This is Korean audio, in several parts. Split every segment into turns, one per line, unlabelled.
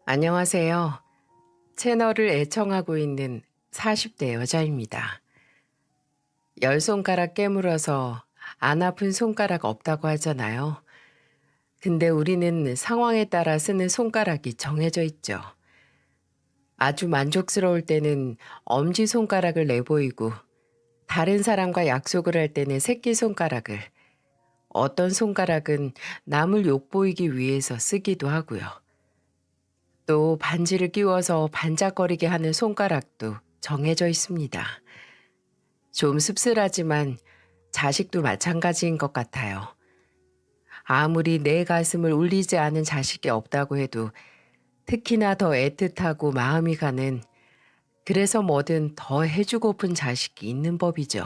안녕하세요. 채널을 애청하고 있는 40대 여자입니다. 열 손가락 깨물어서 안 아픈 손가락 없다고 하잖아요. 근데 우리는 상황에 따라 쓰는 손가락이 정해져 있죠. 아주 만족스러울 때는 엄지손가락을 내보이고, 다른 사람과 약속을 할 때는 새끼손가락을, 어떤 손가락은 남을 욕보이기 위해서 쓰기도 하고요. 또 반지를 끼워서 반짝거리게 하는 손가락도 정해져 있습니다. 좀 씁쓸하지만 자식도 마찬가지인 것 같아요. 아무리 내 가슴을 울리지 않은 자식이 없다고 해도 특히나 더 애틋하고 마음이 가는, 그래서 뭐든 더 해주고픈 자식이 있는 법이죠.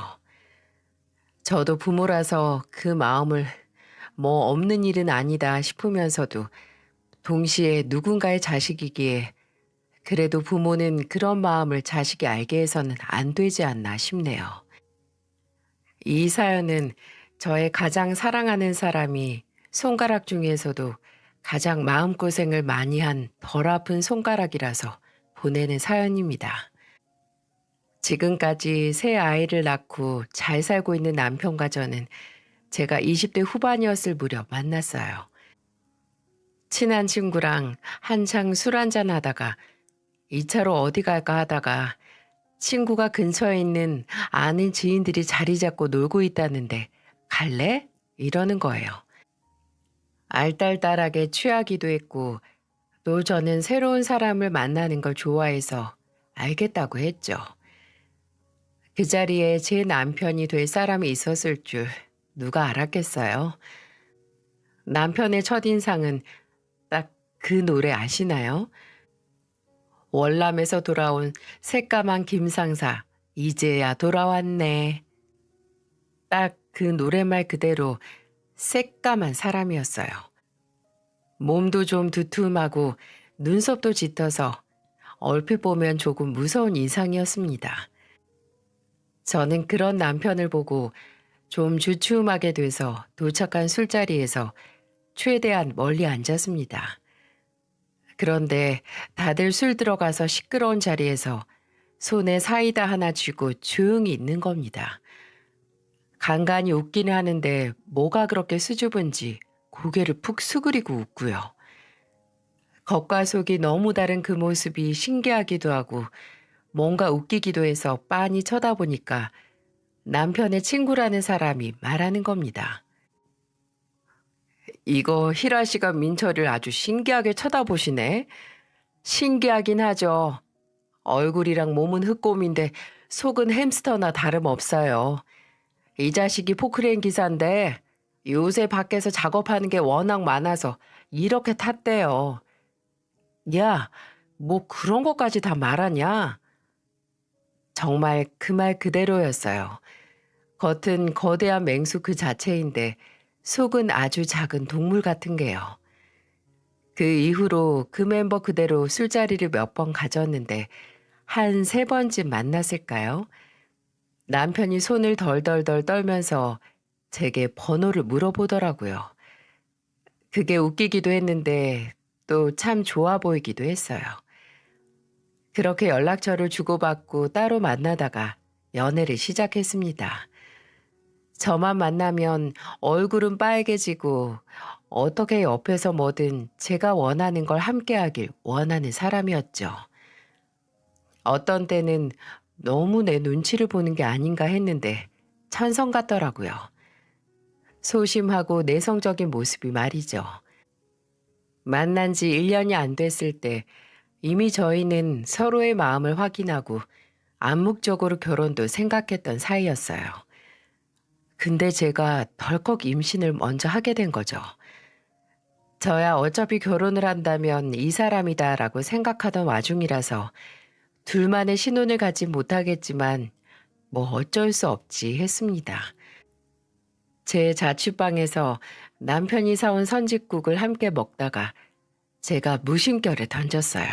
저도 부모라서 그 마음을 뭐 없는 일은 아니다 싶으면서도 동시에 누군가의 자식이기에 그래도 부모는 그런 마음을 자식이 알게 해서는 안 되지 않나 싶네요. 이 사연은 저의 가장 사랑하는 사람이 손가락 중에서도 가장 마음고생을 많이 한 덜 아픈 손가락이라서 보내는 사연입니다. 지금까지 새 아이를 낳고 잘 살고 있는 남편과 저는 제가 20대 후반이었을 무렵 만났어요. 친한 친구랑 한창 술 한잔 하다가 2차로 어디 갈까 하다가 친구가 근처에 있는 아는 지인들이 자리 잡고 놀고 있다는데 갈래? 이러는 거예요. 알딸딸하게 취하기도 했고 또 저는 새로운 사람을 만나는 걸 좋아해서 알겠다고 했죠. 그 자리에 제 남편이 될 사람이 있었을 줄 누가 알았겠어요. 남편의 첫인상은 딱 그 노래 아시나요? 월남에서 돌아온 새까만 김상사, 이제야 돌아왔네. 딱 그 노랫말 그대로 새까만 사람이었어요. 몸도 좀 두툼하고 눈썹도 짙어서 얼핏 보면 조금 무서운 인상이었습니다. 저는 그런 남편을 보고 좀 주춤하게 돼서 도착한 술자리에서 최대한 멀리 앉았습니다. 그런데 다들 술 들어가서 시끄러운 자리에서 손에 사이다 하나 쥐고 조용히 있는 겁니다. 간간히 웃기는 하는데 뭐가 그렇게 수줍은지 고개를 푹 수그리고 웃고요. 겉과 속이 너무 다른 그 모습이 신기하기도 하고 뭔가 웃기기도 해서 빤히 쳐다보니까 남편의 친구라는 사람이 말하는 겁니다. 이거 희라 씨가 민철을 아주 신기하게 쳐다보시네. 신기하긴 하죠. 얼굴이랑 몸은 흑곰인데 속은 햄스터나 다름없어요. 이 자식이 포크레인 기사인데 요새 밖에서 작업하는 게 워낙 많아서 이렇게 탔대요. 야, 뭐 그런 것까지 다 말하냐? 정말 그 말 그대로였어요. 겉은 거대한 맹수 그 자체인데 속은 아주 작은 동물 같은 게요. 그 이후로 그 멤버 그대로 술자리를 몇 번 가졌는데 한 3번쯤 만났을까요? 남편이 손을 덜덜덜 떨면서 제게 번호를 물어보더라고요. 그게 웃기기도 했는데 또 참 좋아 보이기도 했어요. 그렇게 연락처를 주고받고 따로 만나다가 연애를 시작했습니다. 저만 만나면 얼굴은 빨개지고 어떻게 옆에서 뭐든 제가 원하는 걸 함께하길 원하는 사람이었죠. 어떤 때는 너무 내 눈치를 보는 게 아닌가 했는데 천성 같더라고요. 소심하고 내성적인 모습이 말이죠. 만난 지 1년이 안 됐을 때 이미 저희는 서로의 마음을 확인하고 암묵적으로 결혼도 생각했던 사이였어요. 근데 제가 덜컥 임신을 먼저 하게 된 거죠. 저야 어차피 결혼을 한다면 이 사람이다라고 생각하던 와중이라서 둘만의 신혼을 갖지 못하겠지만 뭐 어쩔 수 없지 했습니다. 제 자취방에서 남편이 사온 선짓국을 함께 먹다가 제가 무심결에 던졌어요.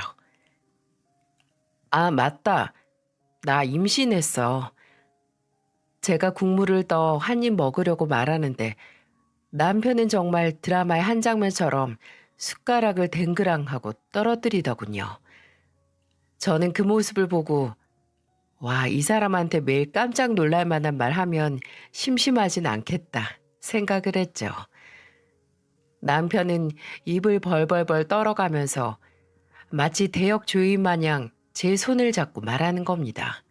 아, 맞다. 나 임신했어. 제가 국물을 떠 한 입 먹으려고 말하는데 남편은 정말 드라마의 한 장면처럼 숟가락을 댕그랑하고 떨어뜨리더군요. 저는 그 모습을 보고 와, 이 사람한테 매일 깜짝 놀랄 만한 말 하면 심심하진 않겠다 생각을 했죠. 남편은 입을 벌벌벌 떨어가면서 마치 대역 조인 마냥 제 손을 잡고 말하는 겁니다.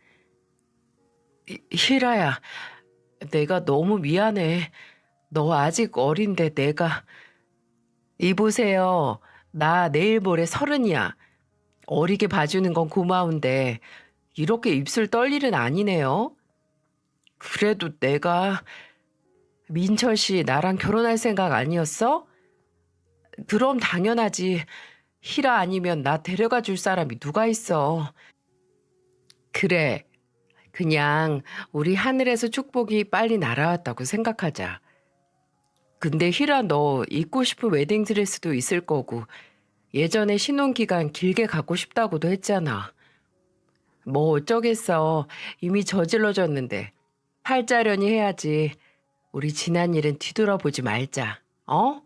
희라야, 내가 너무 미안해. 너 아직 어린데 내가... 이보세요. 나 내일 모레 30이야. 어리게 봐주는 건 고마운데 이렇게 입술 떨 일은 아니네요. 그래도 내가... 민철 씨 나랑 결혼할 생각 아니었어? 그럼 당연하지. 희라 아니면 나 데려가 줄 사람이 누가 있어. 그래. 그냥 우리 하늘에서 축복이 빨리 날아왔다고 생각하자. 근데 희라 너 입고 싶은 웨딩드레스도 있을 거고 예전에 신혼기간 길게 갖고 싶다고도 했잖아. 뭐 어쩌겠어. 이미 저질러졌는데 팔자련이 해야지. 우리 지난 일은 뒤돌아보지 말자. 어?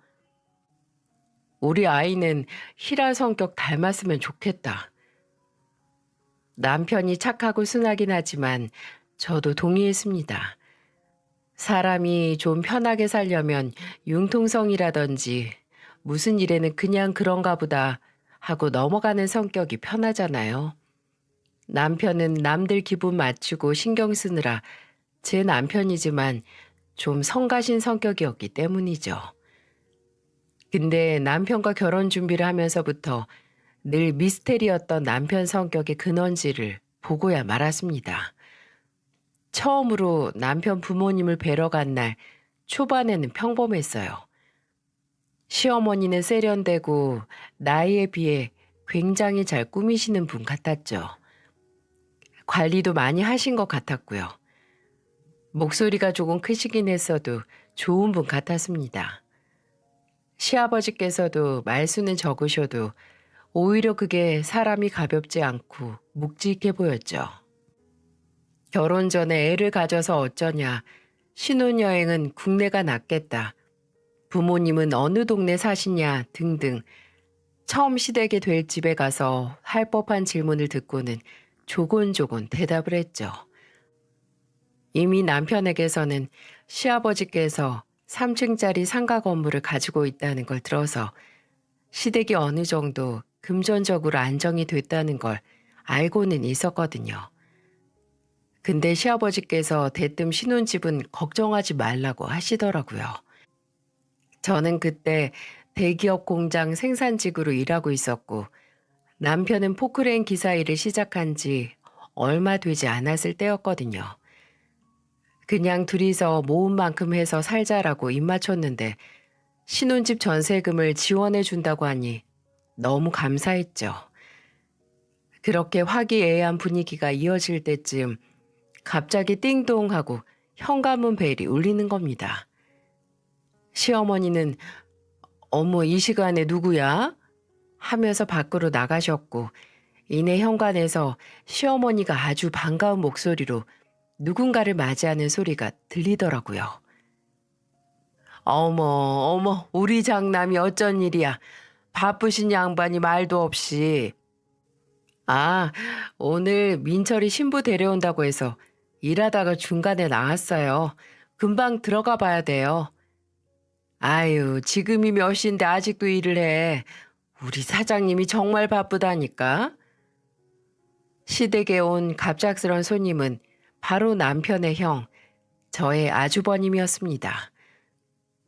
우리 아이는 희라 성격 닮았으면 좋겠다. 남편이 착하고 순하긴 하지만 저도 동의했습니다. 사람이 좀 편하게 살려면 융통성이라든지 무슨 일에는 그냥 그런가 보다 하고 넘어가는 성격이 편하잖아요. 남편은 남들 기분 맞추고 신경 쓰느라 제 남편이지만 좀 성가신 성격이었기 때문이죠. 근데 남편과 결혼 준비를 하면서부터 늘 미스테리였던 남편 성격의 근원지를 보고야 말았습니다. 처음으로 남편 부모님을 뵈러 간 날 초반에는 평범했어요. 시어머니는 세련되고 나이에 비해 굉장히 잘 꾸미시는 분 같았죠. 관리도 많이 하신 것 같았고요. 목소리가 조금 크시긴 했어도 좋은 분 같았습니다. 시아버지께서도 말수는 적으셔도 오히려 그게 사람이 가볍지 않고 묵직해 보였죠. 결혼 전에 애를 가져서 어쩌냐, 신혼여행은 국내가 낫겠다, 부모님은 어느 동네 사시냐 등등 처음 시댁에 될 집에 가서 할 법한 질문을 듣고는 조곤조곤 대답을 했죠. 이미 남편에게서는 시아버지께서 3층짜리 상가 건물을 가지고 있다는 걸 들어서 시댁이 어느 정도 금전적으로 안정이 됐다는 걸 알고는 있었거든요. 근데 시아버지께서 대뜸 신혼집은 걱정하지 말라고 하시더라고요. 저는 그때 대기업 공장 생산직으로 일하고 있었고 남편은 포크레인 기사 일을 시작한 지 얼마 되지 않았을 때였거든요. 그냥 둘이서 모은 만큼 해서 살자라고 입 맞췄는데 신혼집 전세금을 지원해 준다고 하니 너무 감사했죠. 그렇게 화기애애한 분위기가 이어질 때쯤 갑자기 띵동 하고 현관문 벨이 울리는 겁니다. 시어머니는 어머 이 시간에 누구야? 하면서 밖으로 나가셨고 이내 현관에서 시어머니가 아주 반가운 목소리로 누군가를 맞이하는 소리가 들리더라고요. 어머 어머 우리 장남이 어쩐 일이야. 바쁘신 양반이 말도 없이. 아, 오늘 민철이 신부 데려온다고 해서 일하다가 중간에 나왔어요. 금방 들어가 봐야 돼요. 아유, 지금이 몇 시인데 아직도 일을 해. 우리 사장님이 정말 바쁘다니까. 시댁에 온 갑작스런 손님은 바로 남편의 형, 저의 아주버님이었습니다.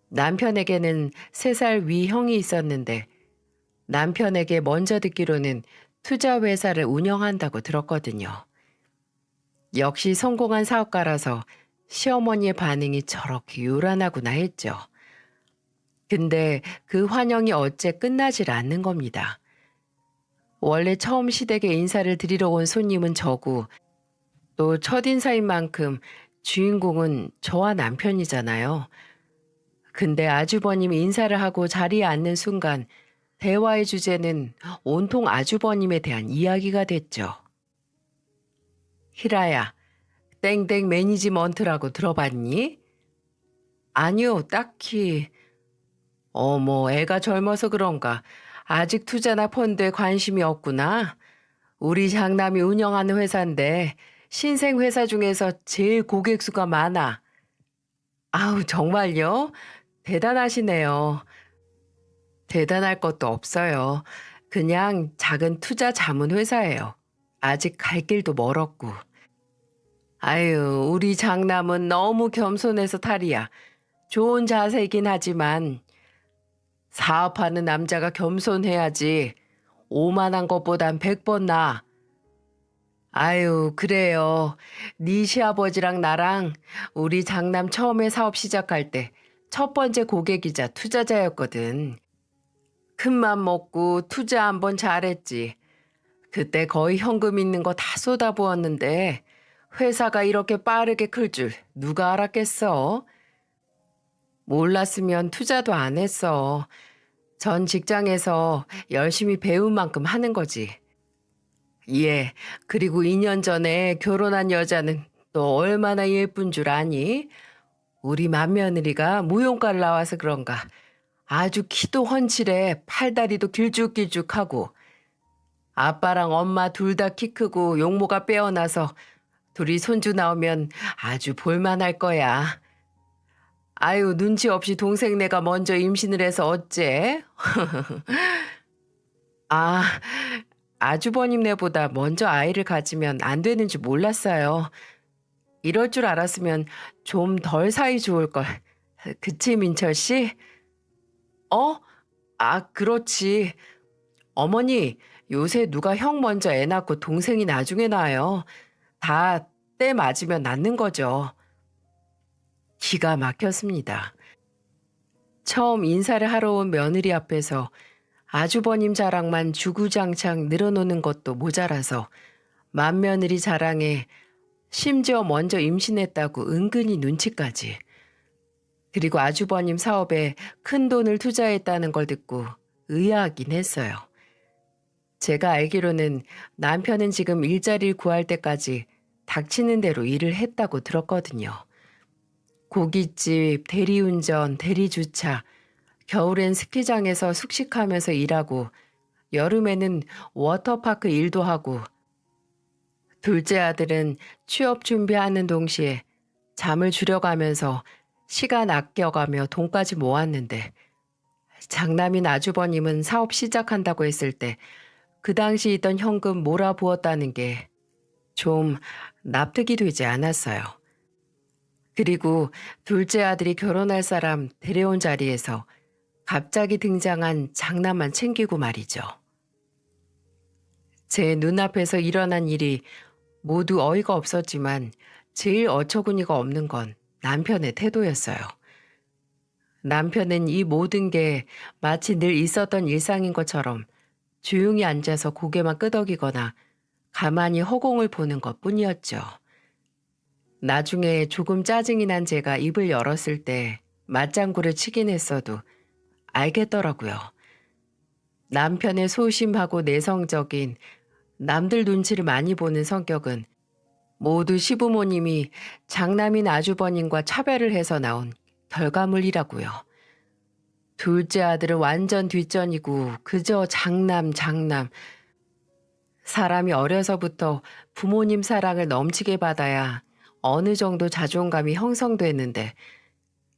남편에게는 3살 위 형이 있었는데 남편에게 먼저 듣기로는 투자회사를 운영한다고 들었거든요. 역시 성공한 사업가라서 시어머니의 반응이 저렇게 요란하구나 했죠. 근데 그 환영이 어째 끝나질 않는 겁니다. 원래 처음 시댁에 인사를 드리러 온 손님은 저고 또 첫인사인 만큼 주인공은 저와 남편이잖아요. 근데 아주버님이 인사를 하고 자리에 앉는 순간 대화의 주제는 온통 아주버님에 대한 이야기가 됐죠. 희라야, 땡땡 매니지먼트라고 들어봤니? 아니요, 딱히. 어머, 애가 젊어서 그런가. 아직 투자나 펀드에 관심이 없구나. 우리 장남이 운영하는 회사인데 신생 회사 중에서 제일 고객 수가 많아. 아우, 정말요? 대단하시네요. 대단할 것도 없어요. 그냥 작은 투자 자문 회사예요. 아직 갈 길도 멀었고. 아유, 우리 장남은 너무 겸손해서 탈이야. 좋은 자세이긴 하지만 사업하는 남자가 겸손해야지. 오만한 것보단 100번 나아. 아유, 그래요. 네 시아버지랑 나랑 우리 장남 처음에 사업 시작할 때 첫 번째 고객이자 투자자였거든. 큰맘 먹고 투자 한번 잘했지. 그때 거의 현금 있는 거 다 쏟아부었는데 회사가 이렇게 빠르게 클 줄 누가 알았겠어? 몰랐으면 투자도 안 했어. 전 직장에서 열심히 배운 만큼 하는 거지. 예, 그리고 2년 전에 결혼한 여자는 또 얼마나 예쁜 줄 아니? 우리 맏며느리가 무용과를 나와서 그런가. 아주 키도 훤칠해 팔다리도 길쭉길쭉하고 아빠랑 엄마 둘 다 키 크고 용모가 빼어나서 둘이 손주 나오면 아주 볼만할 거야. 아유, 눈치 없이 동생네가 먼저 임신을 해서 어째? 아, 아주버님네보다 먼저 아이를 가지면 안 되는 줄 몰랐어요. 이럴 줄 알았으면 좀 덜 사이 좋을 걸. 그치, 민철 씨? 어? 아, 그렇지. 어머니, 요새 누가 형 먼저 애 낳고 동생이 나중에 낳아요. 다 때 맞으면 낳는 거죠. 기가 막혔습니다. 처음 인사를 하러 온 며느리 앞에서 아주버님 자랑만 주구장창 늘어놓는 것도 모자라서 맏며느리 자랑에 심지어 먼저 임신했다고 은근히 눈치까지. 그리고 아주버님 사업에 큰 돈을 투자했다는 걸 듣고 의아하긴 했어요. 제가 알기로는 남편은 지금 일자리를 구할 때까지 닥치는 대로 일을 했다고 들었거든요. 고깃집, 대리운전, 대리주차, 겨울엔 스키장에서 숙식하면서 일하고 여름에는 워터파크 일도 하고 둘째 아들은 취업 준비하는 동시에 잠을 줄여가면서 시간 아껴가며 돈까지 모았는데 장남인 아주버님은 사업 시작한다고 했을 때 그 당시 있던 현금 몰아부었다는 게 좀 납득이 되지 않았어요. 그리고 둘째 아들이 결혼할 사람 데려온 자리에서 갑자기 등장한 장남만 챙기고 말이죠. 제 눈앞에서 일어난 일이 모두 어이가 없었지만 제일 어처구니가 없는 건 남편의 태도였어요. 남편은 이 모든 게 마치 늘 있었던 일상인 것처럼 조용히 앉아서 고개만 끄덕이거나 가만히 허공을 보는 것뿐이었죠. 나중에 조금 짜증이 난 제가 입을 열었을 때 맞장구를 치긴 했어도 알겠더라고요. 남편의 소심하고 내성적인 남들 눈치를 많이 보는 성격은 모두 시부모님이 장남인 아주버님과 차별을 해서 나온 결과물이라고요. 둘째 아들은 완전 뒷전이고 그저 장남. 사람이 어려서부터 부모님 사랑을 넘치게 받아야 어느 정도 자존감이 형성됐는데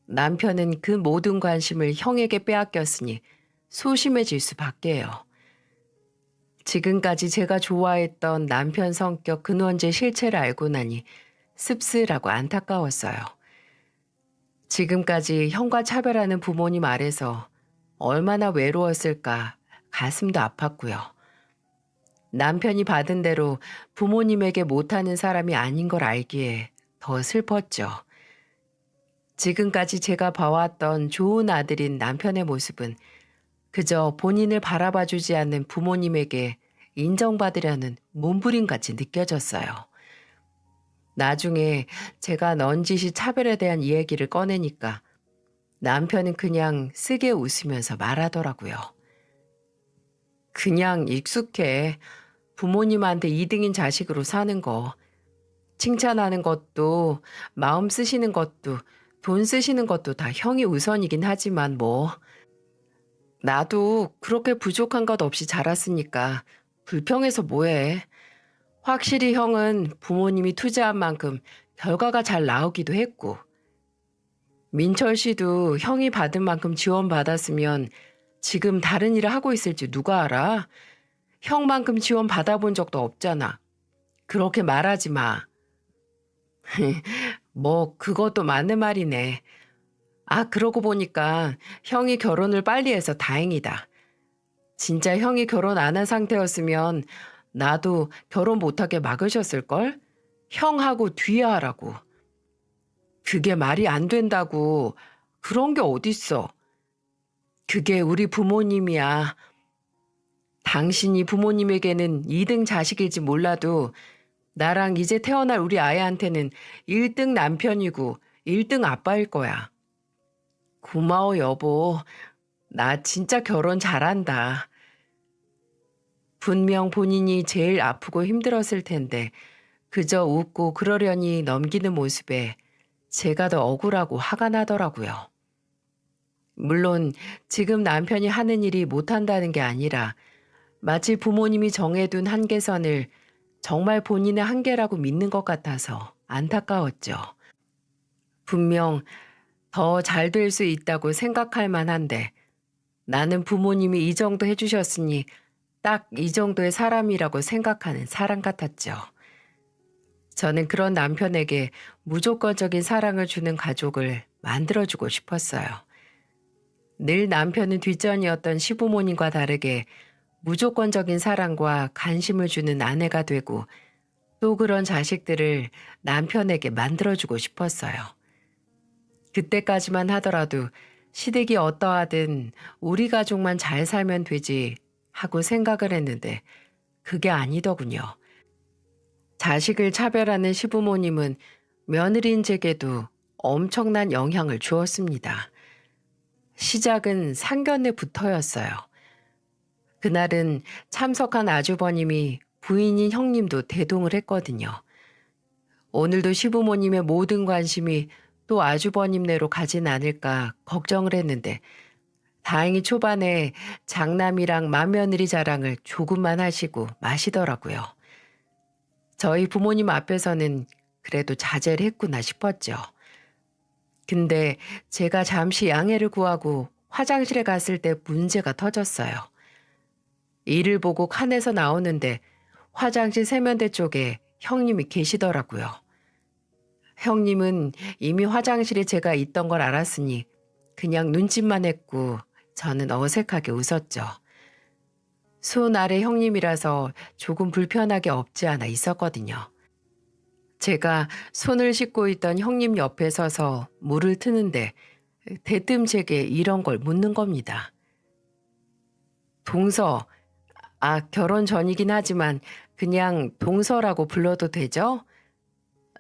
남편은 그 모든 관심을 형에게 빼앗겼으니 소심해질 수밖에요. 지금까지 제가 좋아했던 남편 성격 근원제 실체를 알고 나니 씁쓸하고 안타까웠어요. 지금까지 형과 차별하는 부모님 아래서 얼마나 외로웠을까 가슴도 아팠고요. 남편이 받은 대로 부모님에게 못하는 사람이 아닌 걸 알기에 더 슬펐죠. 지금까지 제가 봐왔던 좋은 아들인 남편의 모습은 그저 본인을 바라봐주지 않는 부모님에게 인정받으려는 몸부림같이 느껴졌어요. 나중에 제가 넌지시 차별에 대한 이야기를 꺼내니까 남편은 그냥 쓰게 웃으면서 말하더라고요. 그냥 익숙해. 부모님한테 2등인 자식으로 사는 거. 칭찬하는 것도 마음 쓰시는 것도 돈 쓰시는 것도 다 형이 우선이긴 하지만 뭐. 나도 그렇게 부족한 것 없이 자랐으니까 불평해서 뭐해. 확실히 형은 부모님이 투자한 만큼 결과가 잘 나오기도 했고, 민철 씨도 형이 받은 만큼 지원받았으면 지금 다른 일을 하고 있을지 누가 알아? 형만큼 지원 받아본 적도 없잖아. 그렇게 말하지 마. 뭐, 그것도 맞는 말이네. 아, 그러고 보니까 형이 결혼을 빨리 해서 다행이다. 진짜 형이 결혼 안 한 상태였으면 나도 결혼 못하게 막으셨을걸? 형하고 뒤에 하라고. 그게 말이 안 된다고. 그런 게 어딨어. 그게 우리 부모님이야. 당신이 부모님에게는 2등 자식일지 몰라도 나랑 이제 태어날 우리 아이한테는 1등 남편이고 1등 아빠일 거야. 고마워, 여보. 나 진짜 결혼 잘한다. 분명 본인이 제일 아프고 힘들었을 텐데 그저 웃고 그러려니 넘기는 모습에 제가 더 억울하고 화가 나더라고요. 물론 지금 남편이 하는 일이 못한다는 게 아니라 마치 부모님이 정해둔 한계선을 정말 본인의 한계라고 믿는 것 같아서 안타까웠죠. 분명 더 잘 될 수 있다고 생각할 만한데 나는 부모님이 이 정도 해주셨으니 딱 이 정도의 사람이라고 생각하는 사람 같았죠. 저는 그런 남편에게 무조건적인 사랑을 주는 가족을 만들어주고 싶었어요. 늘 남편은 뒷전이었던 시부모님과 다르게 무조건적인 사랑과 관심을 주는 아내가 되고 또 그런 자식들을 남편에게 만들어주고 싶었어요. 그때까지만 하더라도 시댁이 어떠하든 우리 가족만 잘 살면 되지 하고 생각을 했는데 그게 아니더군요. 자식을 차별하는 시부모님은 며느리인 제게도 엄청난 영향을 주었습니다. 시작은 상견례부터였어요. 그날은 참석한 아주버님이 부인인 형님도 대동을 했거든요. 오늘도 시부모님의 모든 관심이 또 아주버님네로 가진 않을까 걱정을 했는데 다행히 초반에 장남이랑 맏며느리 자랑을 조금만 하시고 마시더라고요. 저희 부모님 앞에서는 그래도 자제를 했구나 싶었죠. 근데 제가 잠시 양해를 구하고 화장실에 갔을 때 문제가 터졌어요. 이를 보고 칸에서 나오는데 화장실 세면대 쪽에 형님이 계시더라고요. 형님은 이미 화장실에 제가 있던 걸 알았으니 그냥 눈짓만 했고 저는 어색하게 웃었죠. 손 아래 형님이라서 조금 불편하게 없지 않아 있었거든요. 제가 손을 씻고 있던 형님 옆에 서서 물을 트는데 대뜸 제게 이런 걸 묻는 겁니다. 동서, 결혼 전이긴 하지만 그냥 동서라고 불러도 되죠?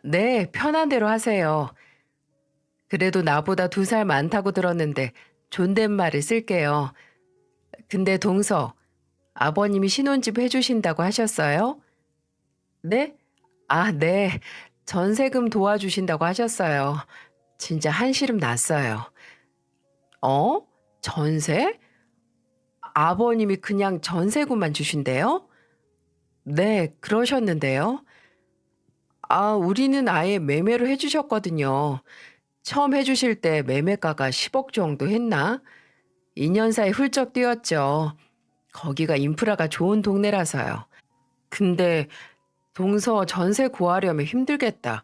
네, 편한 대로 하세요. 그래도 나보다 2살 많다고 들었는데 존댓말을 쓸게요. 근데 동서, 아버님이 신혼집 해주신다고 하셨어요? 네? 네. 전세금 도와주신다고 하셨어요. 진짜 한시름 났어요. 어? 전세? 아버님이 그냥 전세금만 주신대요? 네, 그러셨는데요. 우리는 아예 매매로 해주셨거든요. 처음 해주실 때 매매가가 10억 정도 했나? 2년 사이 훌쩍 뛰었죠. 거기가 인프라가 좋은 동네라서요. 근데 동서 전세 구하려면 힘들겠다.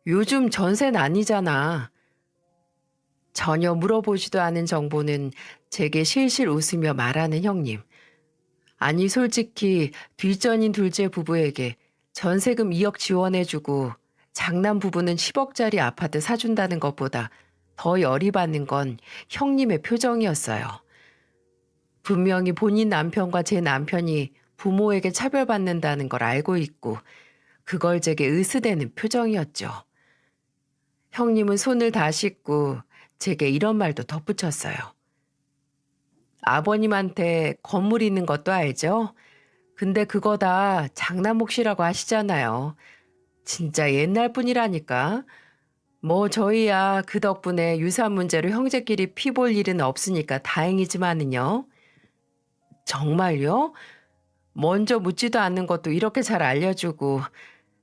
요즘 전세는 아니잖아. 전혀 물어보지도 않은 정보는 제게 실실 웃으며 말하는 형님. 아니 솔직히 뒷전인 둘째 부부에게 전세금 2억 지원해주고 장남 부부는 10억짜리 아파트 사준다는 것보다 더 열이 받는 건 형님의 표정이었어요. 분명히 본인 남편과 제 남편이 부모에게 차별받는다는 걸 알고 있고 그걸 제게 으스대는 표정이었죠. 형님은 손을 다 씻고 제게 이런 말도 덧붙였어요. 아버님한테 건물 있는 것도 알죠? 근데 그거 다 장남 몫이라고 하시잖아요. 진짜 옛날 분이라니까. 뭐 저희야 그 덕분에 유산 문제로 형제끼리 피 볼 일은 없으니까 다행이지만은요. 정말요? 먼저 묻지도 않는 것도 이렇게 잘 알려주고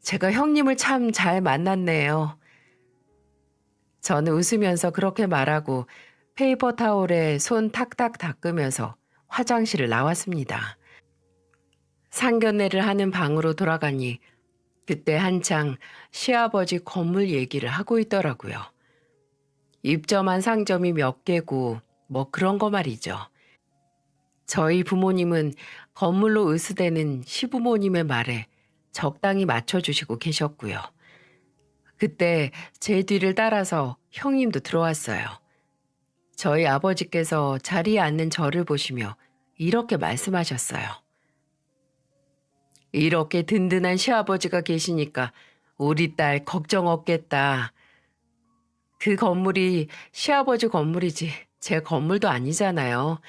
제가 형님을 참 잘 만났네요. 저는 웃으면서 그렇게 말하고 페이퍼 타올에 손 탁탁 닦으면서 화장실을 나왔습니다. 상견례를 하는 방으로 돌아가니 그때 한창 시아버지 건물 얘기를 하고 있더라고요. 입점한 상점이 몇 개고 뭐 그런 거 말이죠. 저희 부모님은 건물로 으스대는 시부모님의 말에 적당히 맞춰주시고 계셨고요. 그때 제 뒤를 따라서 형님도 들어왔어요. 저희 아버지께서 자리에 앉는 저를 보시며 이렇게 말씀하셨어요. 이렇게 든든한 시아버지가 계시니까 우리 딸 걱정 없겠다. 그 건물이 시아버지 건물이지 제 건물도 아니잖아요.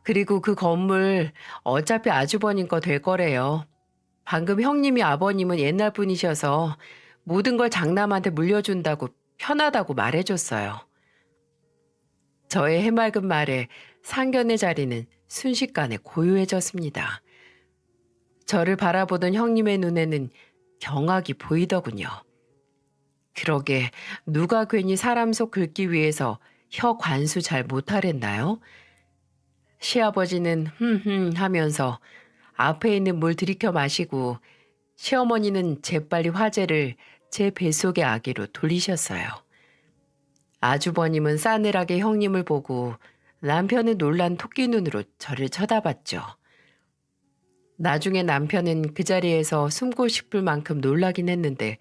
그리고 그 건물 어차피 아주버님 거 될 거래요. 방금 형님이 아버님은 옛날 분이셔서 모든 걸 장남한테 물려준다고 편하다고 말해줬어요. 저의 해맑은 말에 상견례 자리는 순식간에 고요해졌습니다. 저를 바라보던 형님의 눈에는 경악이 보이더군요. 그러게 누가 괜히 사람 속 긁기 위해서 혀 관수 잘 못하랬나요? 시아버지는 하면서 앞에 있는 물 들이켜 마시고 시어머니는 재빨리 화제를 제 뱃속의 아기로 돌리셨어요. 아주버님은 싸늘하게 형님을 보고 남편은 놀란 토끼 눈으로 저를 쳐다봤죠. 나중에 남편은 그 자리에서 숨고 싶을 만큼 놀라긴 했는데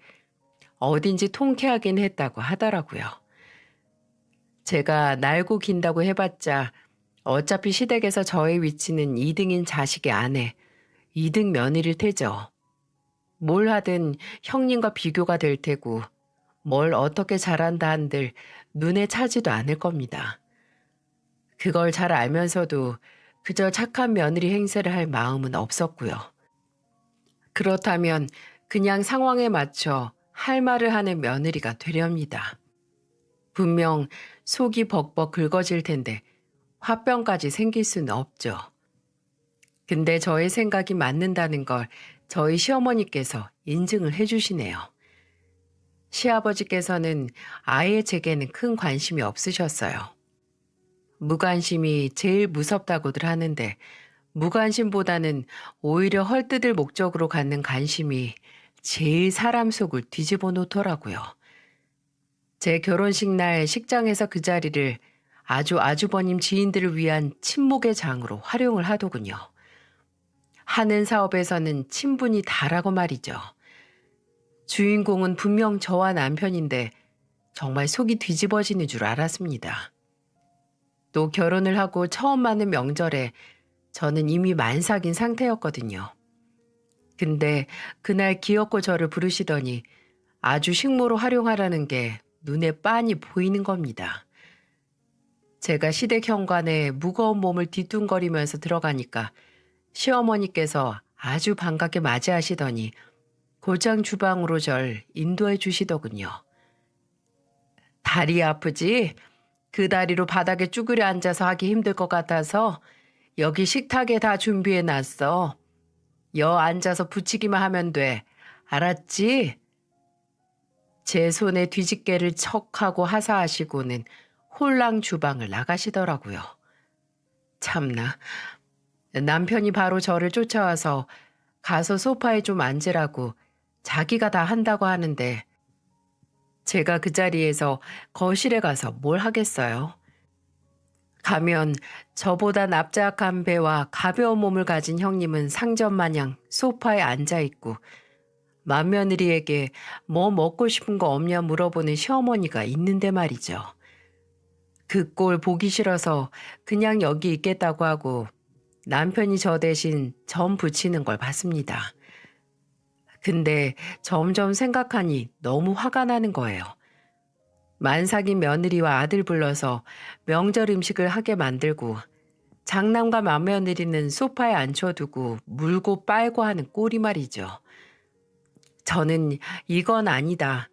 어딘지 통쾌하긴 했다고 하더라고요. 제가 날고 긴다고 해봤자 어차피 시댁에서 저의 위치는 2등인 자식의 아내, 2등 며느리일 테죠. 뭘 하든 형님과 비교가 될 테고 뭘 어떻게 잘한다 한들 눈에 차지도 않을 겁니다. 그걸 잘 알면서도 그저 착한 며느리 행세를 할 마음은 없었고요. 그렇다면 그냥 상황에 맞춰 할 말을 하는 며느리가 되렵니다. 분명 속이 벅벅 긁어질 텐데 화병까지 생길 수는 없죠. 근데 저의 생각이 맞는다는 걸 저희 시어머니께서 인증을 해주시네요. 시아버지께서는 아예 제게는 큰 관심이 없으셨어요. 무관심이 제일 무섭다고들 하는데 무관심보다는 오히려 헐뜯을 목적으로 갖는 관심이 제일 사람 속을 뒤집어 놓더라고요. 제 결혼식 날 식장에서 그 자리를 아주버님 지인들을 위한 친목의 장으로 활용을 하더군요. 하는 사업에서는 친분이 다라고 말이죠. 주인공은 분명 저와 남편인데 정말 속이 뒤집어지는 줄 알았습니다. 또 결혼을 하고 처음 맞는 명절에 저는 이미 만삭인 상태였거든요. 근데 그날 기어코 저를 부르시더니 아주 식모로 활용하라는 게 눈에 빤히 보이는 겁니다. 제가 시댁 현관에 무거운 몸을 뒤뚱거리면서 들어가니까 시어머니께서 아주 반갑게 맞이하시더니 고장 주방으로 절 인도해 주시더군요. 다리 아프지? 그 다리로 바닥에 쭈그려 앉아서 하기 힘들 것 같아서 여기 식탁에 다 준비해 놨어. 여 앉아서 붙이기만 하면 돼. 알았지? 제 손에 뒤집개를 척하고 하사하시고는 홀랑 주방을 나가시더라고요. 참나. 남편이 바로 저를 쫓아와서 가서 소파에 좀 앉으라고 자기가 다 한다고 하는데 제가 그 자리에서 거실에 가서 뭘 하겠어요? 가면 저보다 납작한 배와 가벼운 몸을 가진 형님은 상전 마냥 소파에 앉아있고 맏며느리에게 뭐 먹고 싶은 거 없냐 물어보는 시어머니가 있는데 말이죠. 그 꼴 보기 싫어서 그냥 여기 있겠다고 하고 남편이 저 대신 점 붙이는 걸 봤습니다. 근데 점점 생각하니 너무 화가 나는 거예요. 만삭인 며느리와 아들 불러서 명절 음식을 하게 만들고 장남과 맏며느리는 소파에 앉혀두고 물고 빨고 하는 꼴이 말이죠. 저는 이건 아니다.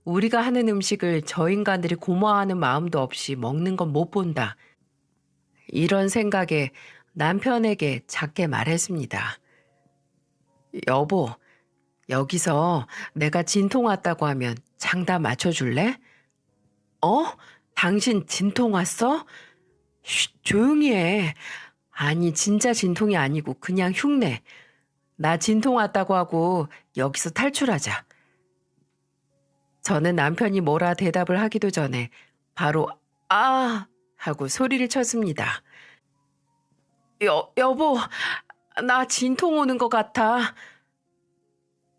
우리가 하는 음식을 저 인간들이 고마워하는 마음도 없이 먹는 건 못 본다. 이런 생각에 남편에게 작게 말했습니다. 여보, 여기서 내가 진통 왔다고 하면 장담 맞춰줄래? 어? 당신 진통 왔어? 조용히 해. 아니, 진짜 진통이 아니고 그냥 흉내. 나 진통 왔다고 하고 여기서 탈출하자. 저는 남편이 뭐라 대답을 하기도 전에 바로 아! 하고 소리를 쳤습니다. 여보, 나 진통 오는 것 같아.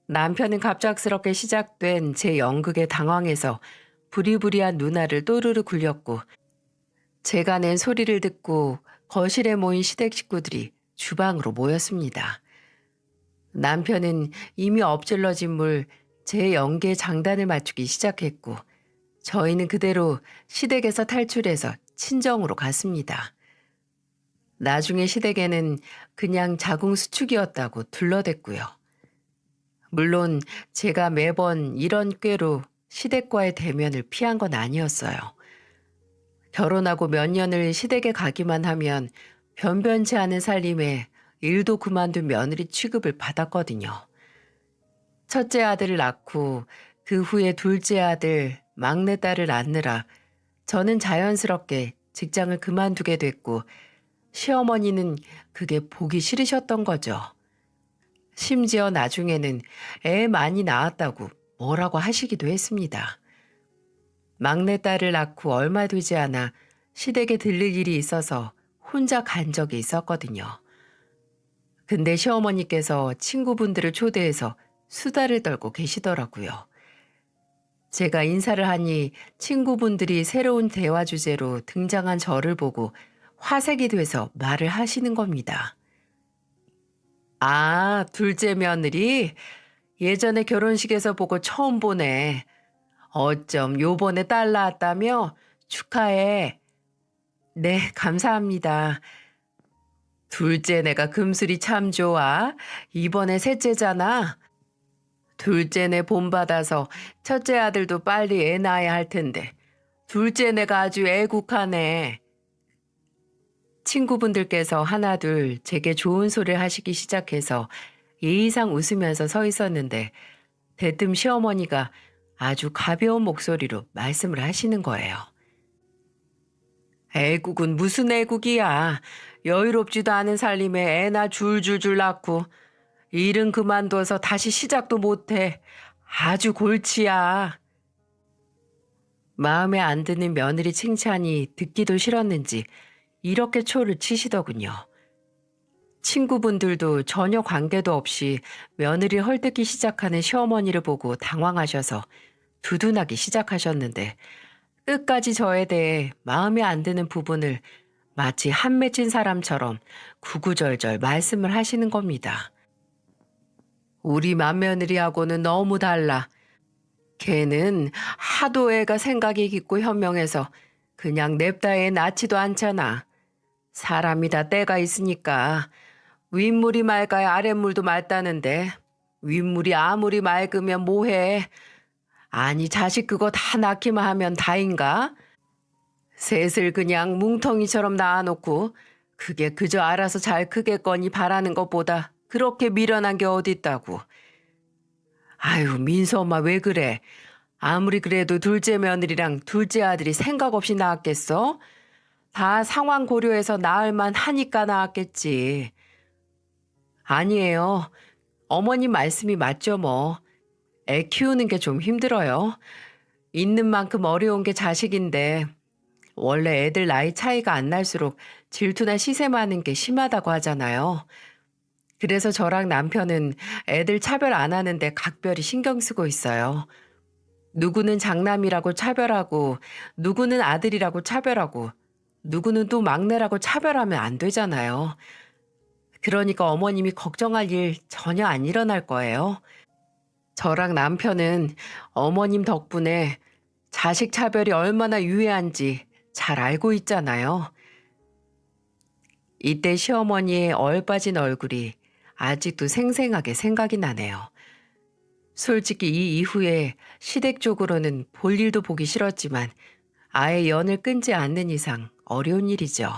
남편은 갑작스럽게 시작된 제 연극에 당황해서 부리부리한 누나를 또르르 굴렸고 제가 낸 소리를 듣고 거실에 모인 시댁 식구들이 주방으로 모였습니다. 남편은 이미 엎질러진 물 제 연기에 장단을 맞추기 시작했고 저희는 그대로 시댁에서 탈출해서 친정으로 갔습니다. 나중에 시댁에는 그냥 자궁수축이었다고 둘러댔고요. 물론 제가 매번 이런 꾀로 시댁과의 대면을 피한 건 아니었어요. 결혼하고 몇 년을 시댁에 가기만 하면 변변치 않은 살림에 일도 그만둔 며느리 취급을 받았거든요. 첫째 아들을 낳고 그 후에 둘째 아들, 막내딸을 낳느라 저는 자연스럽게 직장을 그만두게 됐고 시어머니는 그게 보기 싫으셨던 거죠. 심지어 나중에는 애 많이 낳았다고 뭐라고 하시기도 했습니다. 막내딸을 낳고 얼마 되지 않아 시댁에 들릴 일이 있어서 혼자 간 적이 있었거든요. 근데 시어머니께서 친구분들을 초대해서 수다를 떨고 계시더라고요. 제가 인사를 하니 친구분들이 새로운 대화 주제로 등장한 저를 보고 화색이 돼서 말을 하시는 겁니다. 아, 둘째 며느리? 예전에 결혼식에서 보고 처음 보네. 어쩜 요번에 딸 낳았다며? 축하해. 네, 감사합니다. 둘째 내가 금슬이 참 좋아. 이번에 셋째잖아. 둘째네 본받아서 첫째 아들도 빨리 애 낳아야 할 텐데 둘째네가 아주 애국하네. 친구분들께서 하나둘 제게 좋은 소리를 하시기 시작해서 예의상 웃으면서 서 있었는데 대뜸 시어머니가 아주 가벼운 목소리로 말씀을 하시는 거예요. 애국은 무슨 애국이야. 여유롭지도 않은 살림에 애나 줄줄줄 낳고 일은 그만둬서 다시 시작도 못해. 아주 골치야. 마음에 안 드는 며느리 칭찬이 듣기도 싫었는지 이렇게 초를 치시더군요. 친구분들도 전혀 관계도 없이 며느리 헐뜯기 시작하는 시어머니를 보고 당황하셔서 두둔하기 시작하셨는데 끝까지 저에 대해 마음에 안 드는 부분을 마치 한 맺힌 사람처럼 구구절절 말씀을 하시는 겁니다. 우리 맏며느리하고는 너무 달라. 걔는 하도 애가 생각이 깊고 현명해서 그냥 냅다 애 낳지도 않잖아. 사람이 다 때가 있으니까 윗물이 맑아야 아랫물도 맑다는데 윗물이 아무리 맑으면 뭐해. 아니 자식 그거 다 낳기만 하면 다인가? 셋을 그냥 뭉텅이처럼 낳아놓고 그게 그저 알아서 잘 크겠거니 바라는 것보다 그렇게 미련한 게 어딨다고. 아유 민수 엄마 왜 그래? 아무리 그래도 둘째 며느리랑 둘째 아들이 생각 없이 낳았겠어? 다 상황 고려해서 낳을만 하니까 낳았겠지. 아니에요. 어머님 말씀이 맞죠 뭐. 애 키우는 게 좀 힘들어요. 있는 만큼 어려운 게 자식인데 원래 애들 나이 차이가 안 날수록 질투나 시샘하는 게 심하다고 하잖아요. 그래서 저랑 남편은 애들 차별 안 하는데 각별히 신경 쓰고 있어요. 누구는 장남이라고 차별하고 누구는 아들이라고 차별하고 누구는 또 막내라고 차별하면 안 되잖아요. 그러니까 어머님이 걱정할 일 전혀 안 일어날 거예요. 저랑 남편은 어머님 덕분에 자식 차별이 얼마나 유해한지 잘 알고 있잖아요. 이때 시어머니의 얼빠진 얼굴이 아직도 생생하게 생각이 나네요. 솔직히 이 이후에 시댁 쪽으로는 볼 일도 보기 싫었지만 아예 연을 끊지 않는 이상 어려운 일이죠.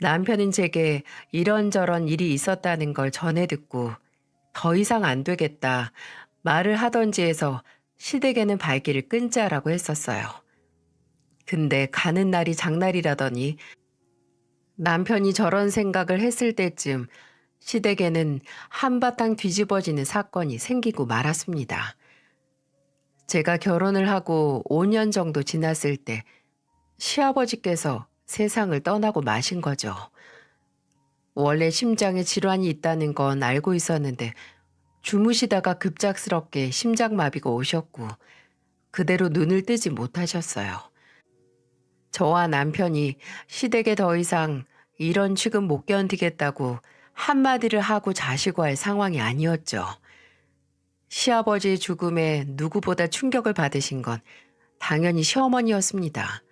남편은 제게 이런저런 일이 있었다는 걸 전해 듣고 더 이상 안 되겠다. 말을 하던지 해서 시댁에는 발길을 끊자라고 했었어요. 근데 가는 날이 장날이라더니 남편이 저런 생각을 했을 때쯤 시댁에는 한바탕 뒤집어지는 사건이 생기고 말았습니다. 제가 결혼을 하고 5년 정도 지났을 때 시아버지께서 세상을 떠나고 마신 거죠. 원래 심장에 질환이 있다는 건 알고 있었는데 주무시다가 급작스럽게 심장마비가 오셨고 그대로 눈을 뜨지 못하셨어요. 저와 남편이 시댁에 더 이상 이런 취급 못 견디겠다고 한마디를 하고 자시고 할 상황이 아니었죠. 시아버지의 죽음에 누구보다 충격을 받으신 건 당연히 시어머니였습니다.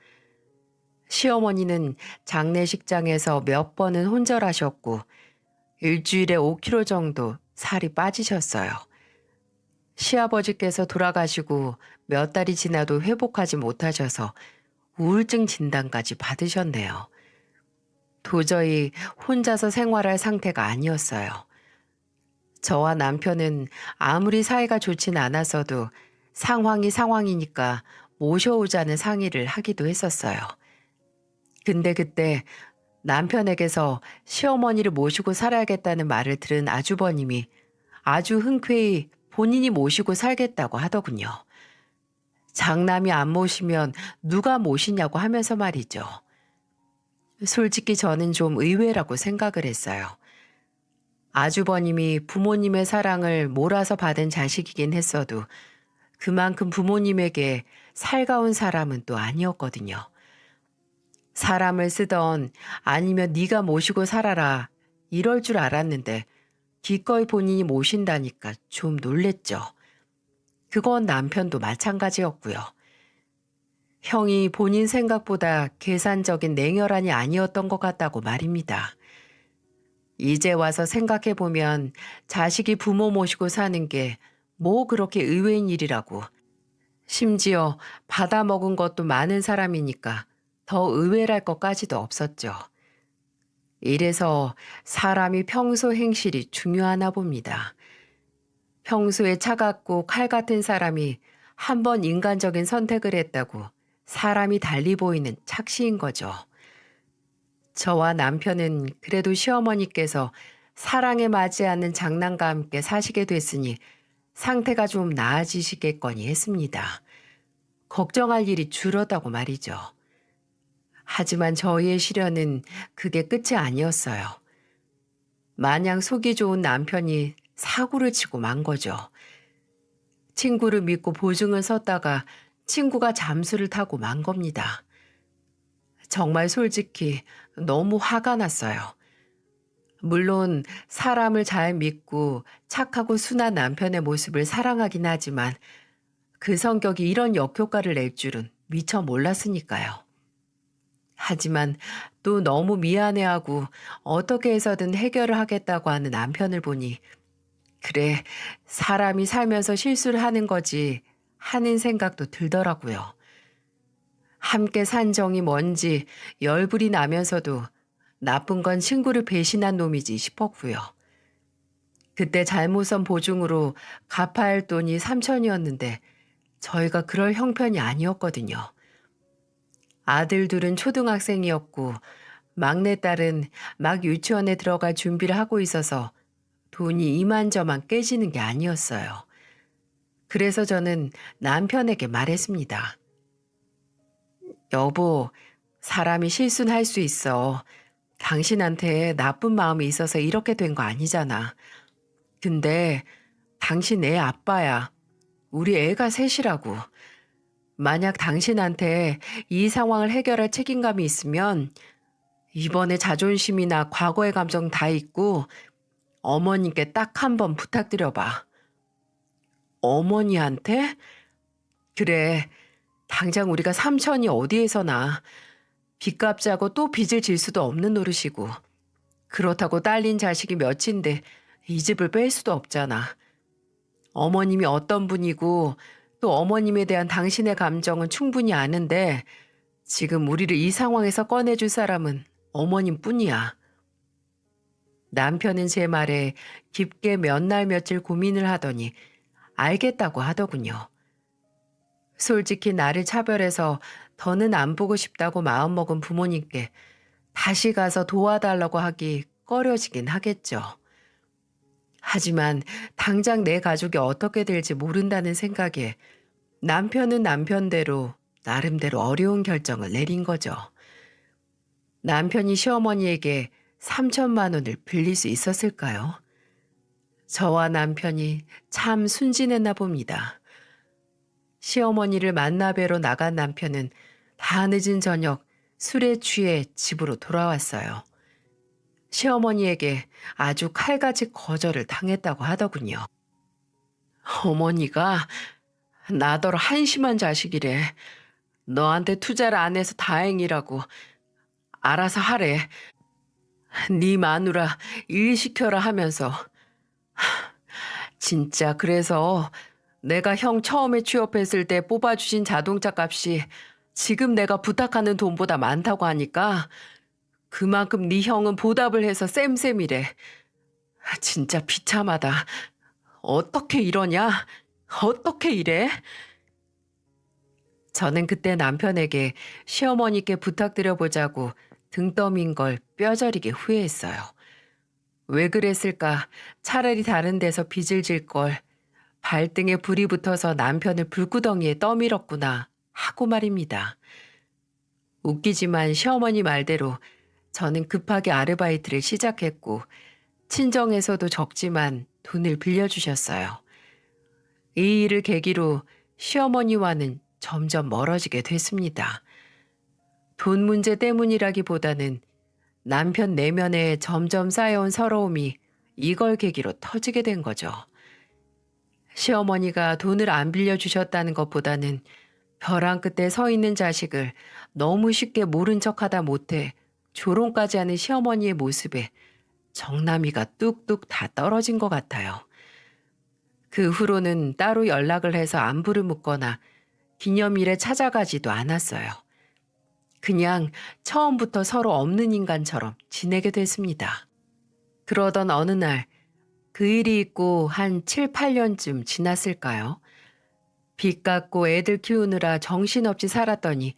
시어머니는 장례식장에서 몇 번은 혼절하셨고 일주일에 5kg 정도 살이 빠지셨어요. 시아버지께서 돌아가시고 몇 달이 지나도 회복하지 못하셔서 우울증 진단까지 받으셨네요. 도저히 혼자서 생활할 상태가 아니었어요. 저와 남편은 아무리 사이가 좋진 않았어도 상황이 상황이니까 모셔오자는 상의를 하기도 했었어요. 근데 그때 남편에게서 시어머니를 모시고 살아야겠다는 말을 들은 아주버님이 아주 흔쾌히 본인이 모시고 살겠다고 하더군요. 장남이 안 모시면 누가 모시냐고 하면서 말이죠. 솔직히 저는 좀 의외라고 생각을 했어요. 아주버님이 부모님의 사랑을 몰아서 받은 자식이긴 했어도 그만큼 부모님에게 살가운 사람은 또 아니었거든요. 사람을 쓰던 아니면 네가 모시고 살아라 이럴 줄 알았는데 기꺼이 본인이 모신다니까 좀 놀랬죠. 그건 남편도 마찬가지였고요. 형이 본인 생각보다 계산적인 냉혈한이 아니었던 것 같다고 말입니다. 이제 와서 생각해보면 자식이 부모 모시고 사는 게 뭐 그렇게 의외인 일이라고. 심지어 받아먹은 것도 많은 사람이니까 더 의외랄 것까지도 없었죠. 이래서 사람이 평소 행실이 중요하나 봅니다. 평소에 차갑고 칼 같은 사람이 한번 인간적인 선택을 했다고 사람이 달리 보이는 착시인 거죠. 저와 남편은 그래도 시어머니께서 사랑에 맞지 않는 장난과 함께 사시게 됐으니 상태가 좀 나아지시겠거니 했습니다. 걱정할 일이 줄었다고 말이죠. 하지만 저희의 시련은 그게 끝이 아니었어요. 마냥 속이 좋은 남편이 사고를 치고 만 거죠. 친구를 믿고 보증을 섰다가 친구가 잠수를 타고 만 겁니다. 정말 솔직히 너무 화가 났어요. 물론 사람을 잘 믿고 착하고 순한 남편의 모습을 사랑하긴 하지만 그 성격이 이런 역효과를 낼 줄은 미처 몰랐으니까요. 하지만 또 너무 미안해하고 어떻게 해서든 해결을 하겠다고 하는 남편을 보니 그래, 사람이 살면서 실수를 하는 거지 하는 생각도 들더라고요. 함께 산 정이 뭔지 열불이 나면서도 나쁜 건 친구를 배신한 놈이지 싶었고요. 그때 잘못 선 보증으로 갚아야 할 돈이 3천이었는데 저희가 그럴 형편이 아니었거든요. 아들 둘은 초등학생이었고 막내딸은 막 유치원에 들어갈 준비를 하고 있어서 돈이 이만저만 깨지는 게 아니었어요. 그래서 저는 남편에게 말했습니다. 여보, 사람이 실수는 할 수 있어. 당신한테 나쁜 마음이 있어서 이렇게 된 거 아니잖아. 근데 당신 애 아빠야. 우리 애가 셋이라고. 만약 당신한테 이 상황을 해결할 책임감이 있으면 이번에 자존심이나 과거의 감정 다 잊고 어머님께 딱 한 번 부탁드려봐. 어머니한테? 그래, 당장 우리가 삼천이 어디에서 나. 빚 갚자고 또 빚을 질 수도 없는 노릇이고 그렇다고 딸린 자식이 몇인데 이 집을 뺄 수도 없잖아. 어머님이 어떤 분이고 또 어머님에 대한 당신의 감정은 충분히 아는데 지금 우리를 이 상황에서 꺼내줄 사람은 어머님뿐이야. 남편은 제 말에 깊게 몇 날 며칠 고민을 하더니 알겠다고 하더군요. 솔직히 나를 차별해서 더는 안 보고 싶다고 마음먹은 부모님께 다시 가서 도와달라고 하기 꺼려지긴 하겠죠. 하지만 당장 내 가족이 어떻게 될지 모른다는 생각에 남편은 남편대로 나름대로 어려운 결정을 내린 거죠. 남편이 시어머니에게 3천만 원을 빌릴 수 있었을까요? 저와 남편이 참 순진했나 봅니다. 시어머니를 만나 뵈러 나간 남편은 다 늦은 저녁 술에 취해 집으로 돌아왔어요. 시어머니에게 아주 칼같이 거절을 당했다고 하더군요. 어머니가 나더러 한심한 자식이래. 너한테 투자를 안 해서 다행이라고. 알아서 하래. 네 마누라 일 시켜라 하면서. 진짜 그래서 내가 형 처음에 취업했을 때 뽑아주신 자동차 값이 지금 내가 부탁하는 돈보다 많다고 하니까 그만큼 네 형은 보답을 해서 쌤쌤이래. 진짜 비참하다. 어떻게 이러냐? 어떻게 이래? 저는 그때 남편에게 시어머니께 부탁드려보자고 등 떠민 걸 뼈저리게 후회했어요. 왜 그랬을까? 차라리 다른 데서 빚을 질 걸. 발등에 불이 붙어서 남편을 불구덩이에 떠밀었구나 하고 말입니다. 웃기지만 시어머니 말대로 저는 급하게 아르바이트를 시작했고 친정에서도 적지만 돈을 빌려주셨어요. 이 일을 계기로 시어머니와는 점점 멀어지게 됐습니다. 돈 문제 때문이라기보다는 남편 내면에 점점 쌓여온 서러움이 이걸 계기로 터지게 된 거죠. 시어머니가 돈을 안 빌려주셨다는 것보다는 벼랑 끝에 서 있는 자식을 너무 쉽게 모른 척하다 못해 조롱까지 하는 시어머니의 모습에 정남이가 뚝뚝 다 떨어진 것 같아요. 그 후로는 따로 연락을 해서 안부를 묻거나 기념일에 찾아가지도 않았어요. 그냥 처음부터 서로 없는 인간처럼 지내게 됐습니다. 그러던 어느 날 그 일이 있고 한 7, 8년쯤 지났을까요? 빚 갚고 애들 키우느라 정신없이 살았더니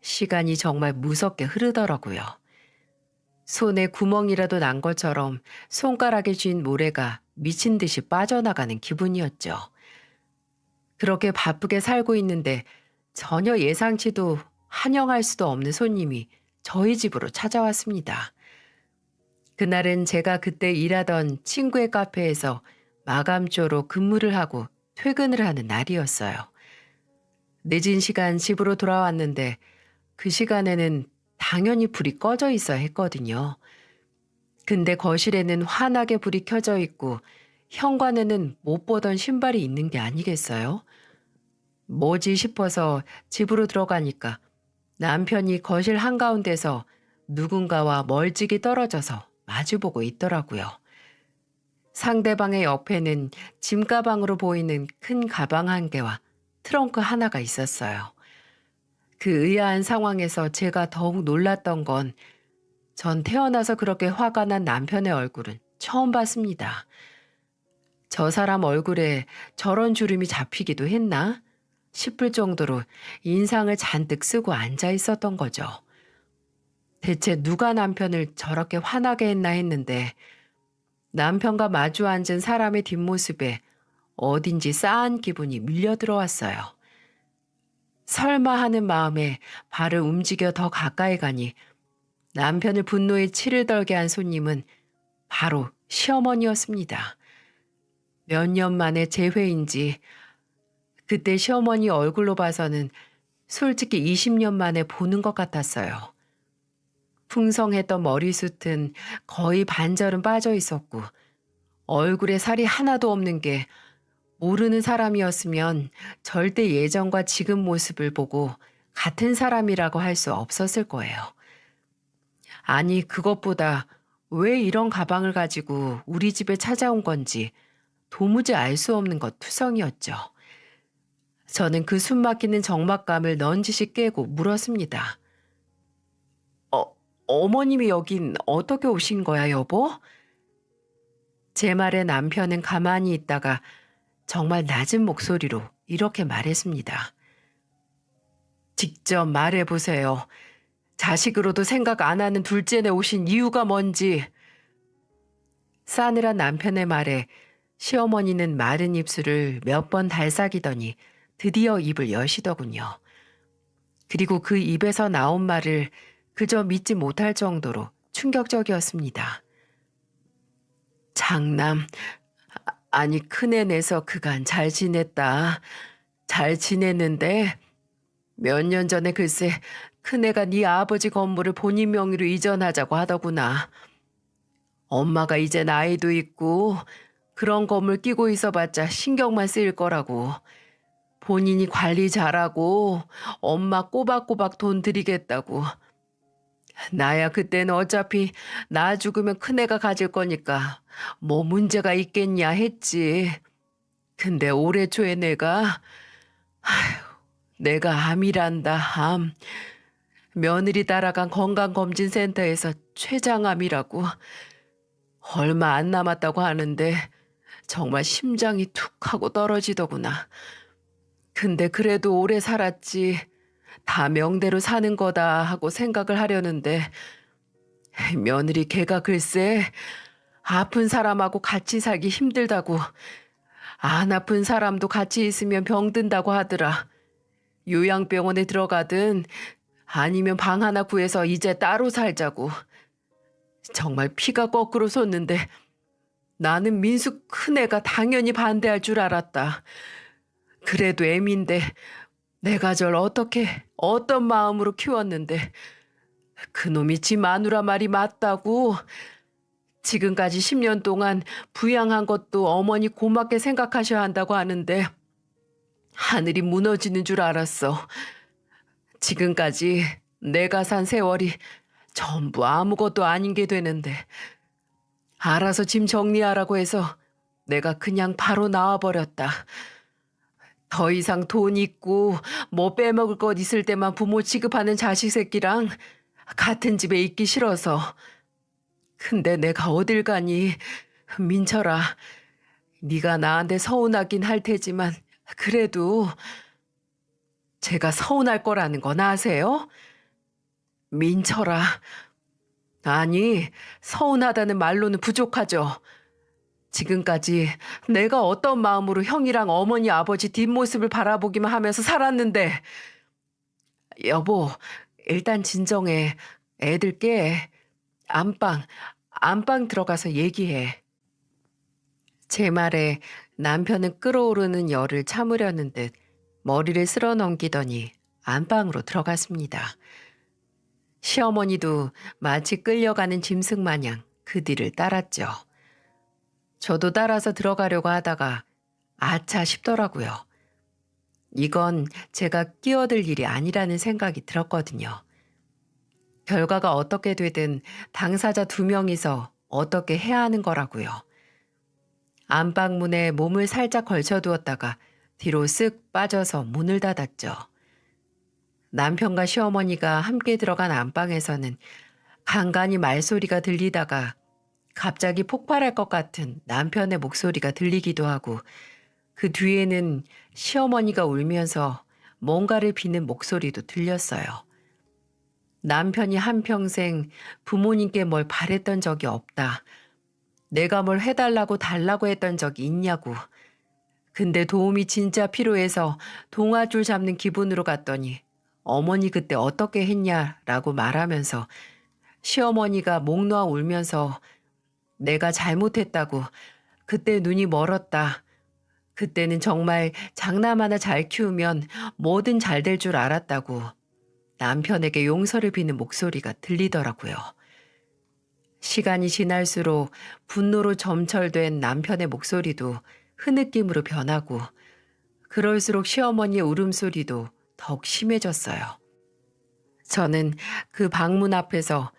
시간이 정말 무섭게 흐르더라고요. 손에 구멍이라도 난 것처럼 손가락에 쥔 모래가 미친 듯이 빠져나가는 기분이었죠. 그렇게 바쁘게 살고 있는데 전혀 예상치도 한영할 수도 없는 손님이 저희 집으로 찾아왔습니다. 그날은 제가 그때 일하던 친구의 카페에서 마감조로 근무를 하고 퇴근을 하는 날이었어요. 늦은 시간 집으로 돌아왔는데 그 시간에는 당연히 불이 꺼져 있어야 했거든요. 근데 거실에는 환하게 불이 켜져 있고 현관에는 못 보던 신발이 있는 게 아니겠어요? 뭐지 싶어서 집으로 들어가니까 남편이 거실 한가운데서 누군가와 멀찍이 떨어져서 마주보고 있더라고요. 상대방의 옆에는 짐가방으로 보이는 큰 가방 한 개와 트렁크 하나가 있었어요. 그 의아한 상황에서 제가 더욱 놀랐던 건 전 태어나서 그렇게 화가 난 남편의 얼굴은 처음 봤습니다. 저 사람 얼굴에 저런 주름이 잡히기도 했나 싶을 정도로 인상을 잔뜩 쓰고 앉아 있었던 거죠. 대체 누가 남편을 저렇게 화나게 했나 했는데 남편과 마주 앉은 사람의 뒷모습에 어딘지 싸한 기분이 밀려 들어왔어요. 설마 하는 마음에 발을 움직여 더 가까이 가니 남편을 분노에 치를 떨게 한 손님은 바로 시어머니였습니다. 몇 년 만에 재회인지 그때 시어머니 얼굴로 봐서는 솔직히 20년 만에 보는 것 같았어요. 풍성했던 머리숱은 거의 반절은 빠져 있었고 얼굴에 살이 하나도 없는 게 모르는 사람이었으면 절대 예전과 지금 모습을 보고 같은 사람이라고 할 수 없었을 거예요. 아니 그것보다 왜 이런 가방을 가지고 우리 집에 찾아온 건지 도무지 알 수 없는 것 투성이었죠. 저는 그 숨막히는 적막감을 넌지시 깨고 물었습니다. 어머님이 여긴 어떻게 오신 거야, 여보? 제 말에 남편은 가만히 있다가 정말 낮은 목소리로 이렇게 말했습니다. 직접 말해보세요. 자식으로도 생각 안 하는 둘째네 오신 이유가 뭔지. 싸늘한 남편의 말에 시어머니는 마른 입술을 몇 번 달싹이더니 드디어 입을 여시더군요. 그리고 그 입에서 나온 말을 그저 믿지 못할 정도로 충격적이었습니다. 장남, 아니 큰애 내서 그간 잘 지냈다. 잘 지냈는데 몇 년 전에 글쎄 큰애가 네 아버지 건물을 본인 명의로 이전하자고 하더구나. 엄마가 이제 나이도 있고 그런 건물 끼고 있어봤자 신경만 쓰일 거라고. 본인이 관리 잘하고 엄마 꼬박꼬박 돈 드리겠다고. 나야 그때는 어차피 나 죽으면 큰애가 가질 거니까 뭐 문제가 있겠냐 했지. 근데 올해 초에 내가 암이란다, 암. 며느리 따라간 건강검진센터에서 췌장암이라고. 얼마 안 남았다고 하는데 정말 심장이 툭 하고 떨어지더구나. 근데 그래도 오래 살았지. 다 명대로 사는 거다 하고 생각을 하려는데 며느리 걔가 글쎄 아픈 사람하고 같이 살기 힘들다고. 안 아픈 사람도 같이 있으면 병든다고 하더라. 요양병원에 들어가든 아니면 방 하나 구해서 이제 따로 살자고. 정말 피가 거꾸로 솟는데 나는 민수 큰애가 당연히 반대할 줄 알았다. 그래도 애민데 내가 절 어떤 마음으로 키웠는데 그놈이 지 마누라 말이 맞다고. 지금까지 10년 동안 부양한 것도 어머니 고맙게 생각하셔야 한다고 하는데 하늘이 무너지는 줄 알았어. 지금까지 내가 산 세월이 전부 아무것도 아닌 게 되는데 알아서 짐 정리하라고 해서 내가 그냥 바로 나와버렸다. 더 이상 돈 있고 뭐 빼먹을 것 있을 때만 부모 취급하는 자식 새끼랑 같은 집에 있기 싫어서. 근데 내가 어딜 가니. 민철아, 네가 나한테 서운하긴 할 테지만 그래도 제가 서운할 거라는 건 아세요? 민철아, 아니 서운하다는 말로는 부족하죠. 지금까지 내가 어떤 마음으로 형이랑 어머니 아버지 뒷모습을 바라보기만 하면서 살았는데. 여보, 일단 진정해. 애들 깨. 안방 들어가서 얘기해. 제 말에 남편은 끓어오르는 열을 참으려는 듯 머리를 쓸어 넘기더니 안방으로 들어갔습니다. 시어머니도 마치 끌려가는 짐승 마냥 그 뒤를 따랐죠. 저도 따라서 들어가려고 하다가 아차 싶더라고요. 이건 제가 끼어들 일이 아니라는 생각이 들었거든요. 결과가 어떻게 되든 당사자 2명이서 어떻게 해야 하는 거라고요. 안방문에 몸을 살짝 걸쳐두었다가 뒤로 쓱 빠져서 문을 닫았죠. 남편과 시어머니가 함께 들어간 안방에서는 간간히 말소리가 들리다가 갑자기 폭발할 것 같은 남편의 목소리가 들리기도 하고 그 뒤에는 시어머니가 울면서 뭔가를 비는 목소리도 들렸어요. 남편이 한평생 부모님께 뭘 바랬던 적이 없다. 내가 뭘 해달라고 달라고 했던 적이 있냐고. 근데 도움이 진짜 필요해서 동아줄 잡는 기분으로 갔더니 어머니 그때 어떻게 했냐라고 말하면서 시어머니가 목 놓아 울면서 내가 잘못했다고. 그때 눈이 멀었다. 그때는 정말 장남 하나 잘 키우면 뭐든 잘 될 줄 알았다고 남편에게 용서를 비는 목소리가 들리더라고요. 시간이 지날수록 분노로 점철된 남편의 목소리도 흐느낌으로 변하고 그럴수록 시어머니의 울음소리도 더욱 심해졌어요. 저는 그 방문 앞에서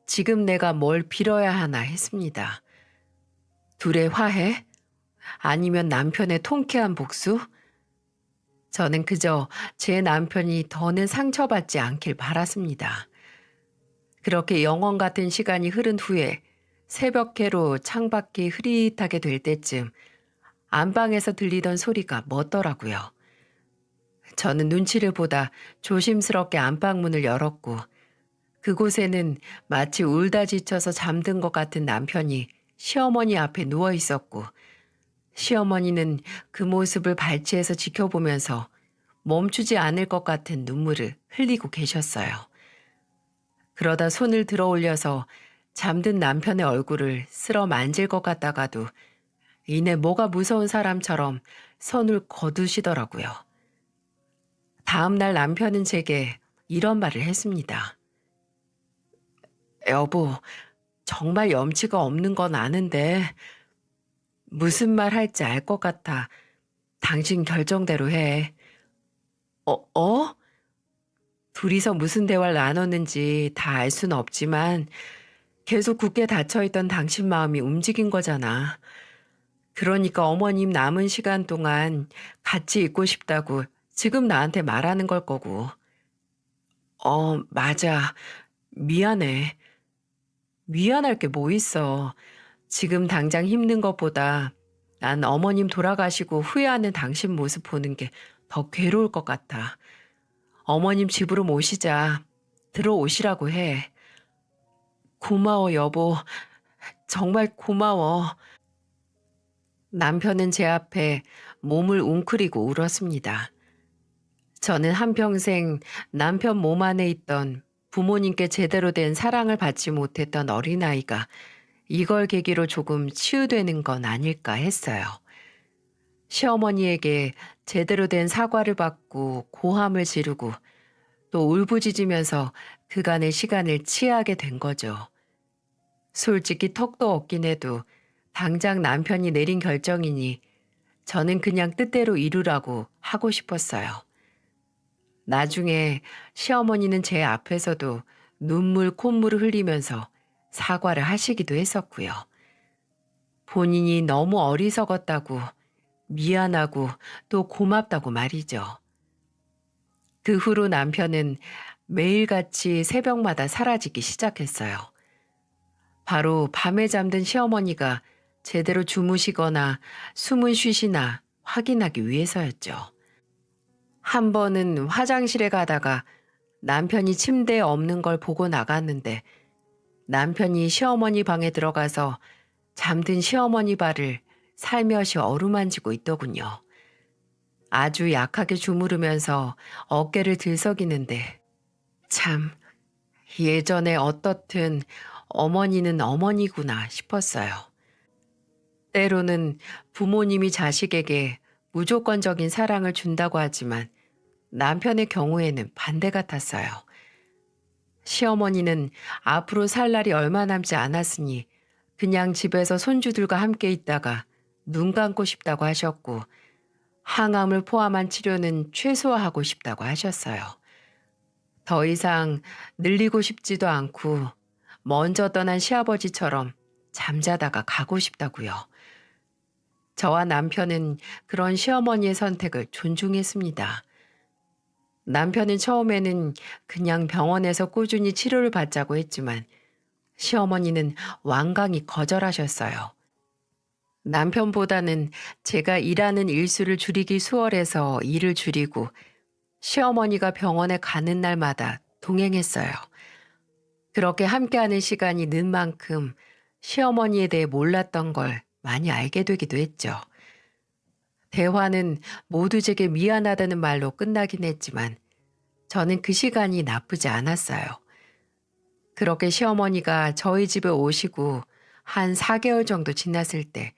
지금 내가 뭘 빌어야 하나 했습니다. 둘의 화해? 아니면 남편의 통쾌한 복수? 저는 그저 제 남편이 더는 상처받지 않길 바랐습니다. 그렇게 영원 같은 시간이 흐른 후에 새벽해로 창밖이 흐릿하게 될 때쯤 안방에서 들리던 소리가 멎더라고요. 저는 눈치를 보다 조심스럽게 안방문을 열었고 그곳에는 마치 울다 지쳐서 잠든 것 같은 남편이 시어머니 앞에 누워 있었고 시어머니는 그 모습을 발치해서 지켜보면서 멈추지 않을 것 같은 눈물을 흘리고 계셨어요. 그러다 손을 들어 올려서 잠든 남편의 얼굴을 쓸어 만질 것 같다가도 이내 뭐가 무서운 사람처럼 손을 거두시더라고요. 다음 날 남편은 제게 이런 말을 했습니다. 여보, 정말 염치가 없는 건 아는데 무슨 말 할지 알 것 같아. 당신 결정대로 해. 어? 둘이서 무슨 대화를 나눴는지 다 알 수는 없지만 계속 굳게 닫혀있던 당신 마음이 움직인 거잖아. 그러니까 어머님 남은 시간 동안 같이 있고 싶다고 지금 나한테 말하는 걸 거고. 맞아. 미안해. 미안할 게 뭐 있어. 지금 당장 힘든 것보다 난 어머님 돌아가시고 후회하는 당신 모습 보는 게 더 괴로울 것 같아. 어머님 집으로 모시자. 들어오시라고 해. 고마워, 여보. 정말 고마워. 남편은 제 앞에 몸을 웅크리고 울었습니다. 저는 한평생 남편 몸 안에 있던 부모님께 제대로 된 사랑을 받지 못했던 어린아이가 이걸 계기로 조금 치유되는 건 아닐까 했어요. 시어머니에게 제대로 된 사과를 받고 고함을 지르고 또 울부짖으면서 그간의 시간을 치하게 된 거죠. 솔직히 턱도 없긴 해도 당장 남편이 내린 결정이니 저는 그냥 뜻대로 이루라고 하고 싶었어요. 나중에 시어머니는 제 앞에서도 눈물, 콧물을 흘리면서 사과를 하시기도 했었고요. 본인이 너무 어리석었다고, 미안하고 또 고맙다고 말이죠. 그 후로 남편은 매일같이 새벽마다 사라지기 시작했어요. 바로 밤에 잠든 시어머니가 제대로 주무시거나 숨을 쉬시나 확인하기 위해서였죠. 한 번은 화장실에 가다가 남편이 침대에 없는 걸 보고 나갔는데 남편이 시어머니 방에 들어가서 잠든 시어머니 발을 살며시 어루만지고 있더군요. 아주 약하게 주무르면서 어깨를 들썩이는데 참 예전에 어떻든 어머니는 어머니구나 싶었어요. 때로는 부모님이 자식에게 무조건적인 사랑을 준다고 하지만 남편의 경우에는 반대 같았어요. 시어머니는 앞으로 살 날이 얼마 남지 않았으니 그냥 집에서 손주들과 함께 있다가 눈 감고 싶다고 하셨고 항암을 포함한 치료는 최소화하고 싶다고 하셨어요. 더 이상 늘리고 싶지도 않고 먼저 떠난 시아버지처럼 잠자다가 가고 싶다고요. 저와 남편은 그런 시어머니의 선택을 존중했습니다. 남편은 처음에는 그냥 병원에서 꾸준히 치료를 받자고 했지만 시어머니는 완강히 거절하셨어요. 남편보다는 제가 일하는 일수를 줄이기 수월해서 일을 줄이고 시어머니가 병원에 가는 날마다 동행했어요. 그렇게 함께하는 시간이 는 만큼 시어머니에 대해 몰랐던 걸 많이 알게 되기도 했죠. 대화는 모두 제게 미안하다는 말로 끝나긴 했지만 저는 그 시간이 나쁘지 않았어요. 그렇게 시어머니가 저희 집에 오시고 한 4개월 정도 지났을 때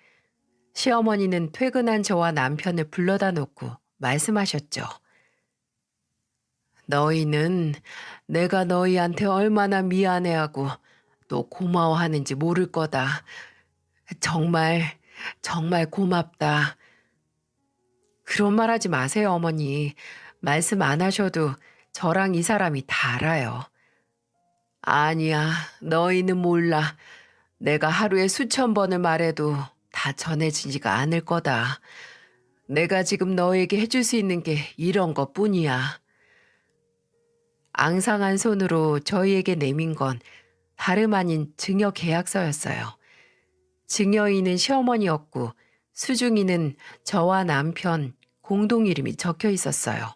시어머니는 퇴근한 저와 남편을 불러다 놓고 말씀하셨죠. 너희는 내가 너희한테 얼마나 미안해하고 또 고마워하는지 모를 거다. 정말, 정말 고맙다. 그런 말 하지 마세요, 어머니. 말씀 안 하셔도 저랑 이 사람이 다 알아요. 아니야, 너희는 몰라. 내가 하루에 수천 번을 말해도 다 전해지지가 않을 거다. 내가 지금 너에게 해줄 수 있는 게 이런 것 뿐이야. 앙상한 손으로 저희에게 내민 건 다름 아닌 증여 계약서였어요. 증여인은 시어머니였고 수중인은 저와 남편 공동 이름이 적혀 있었어요.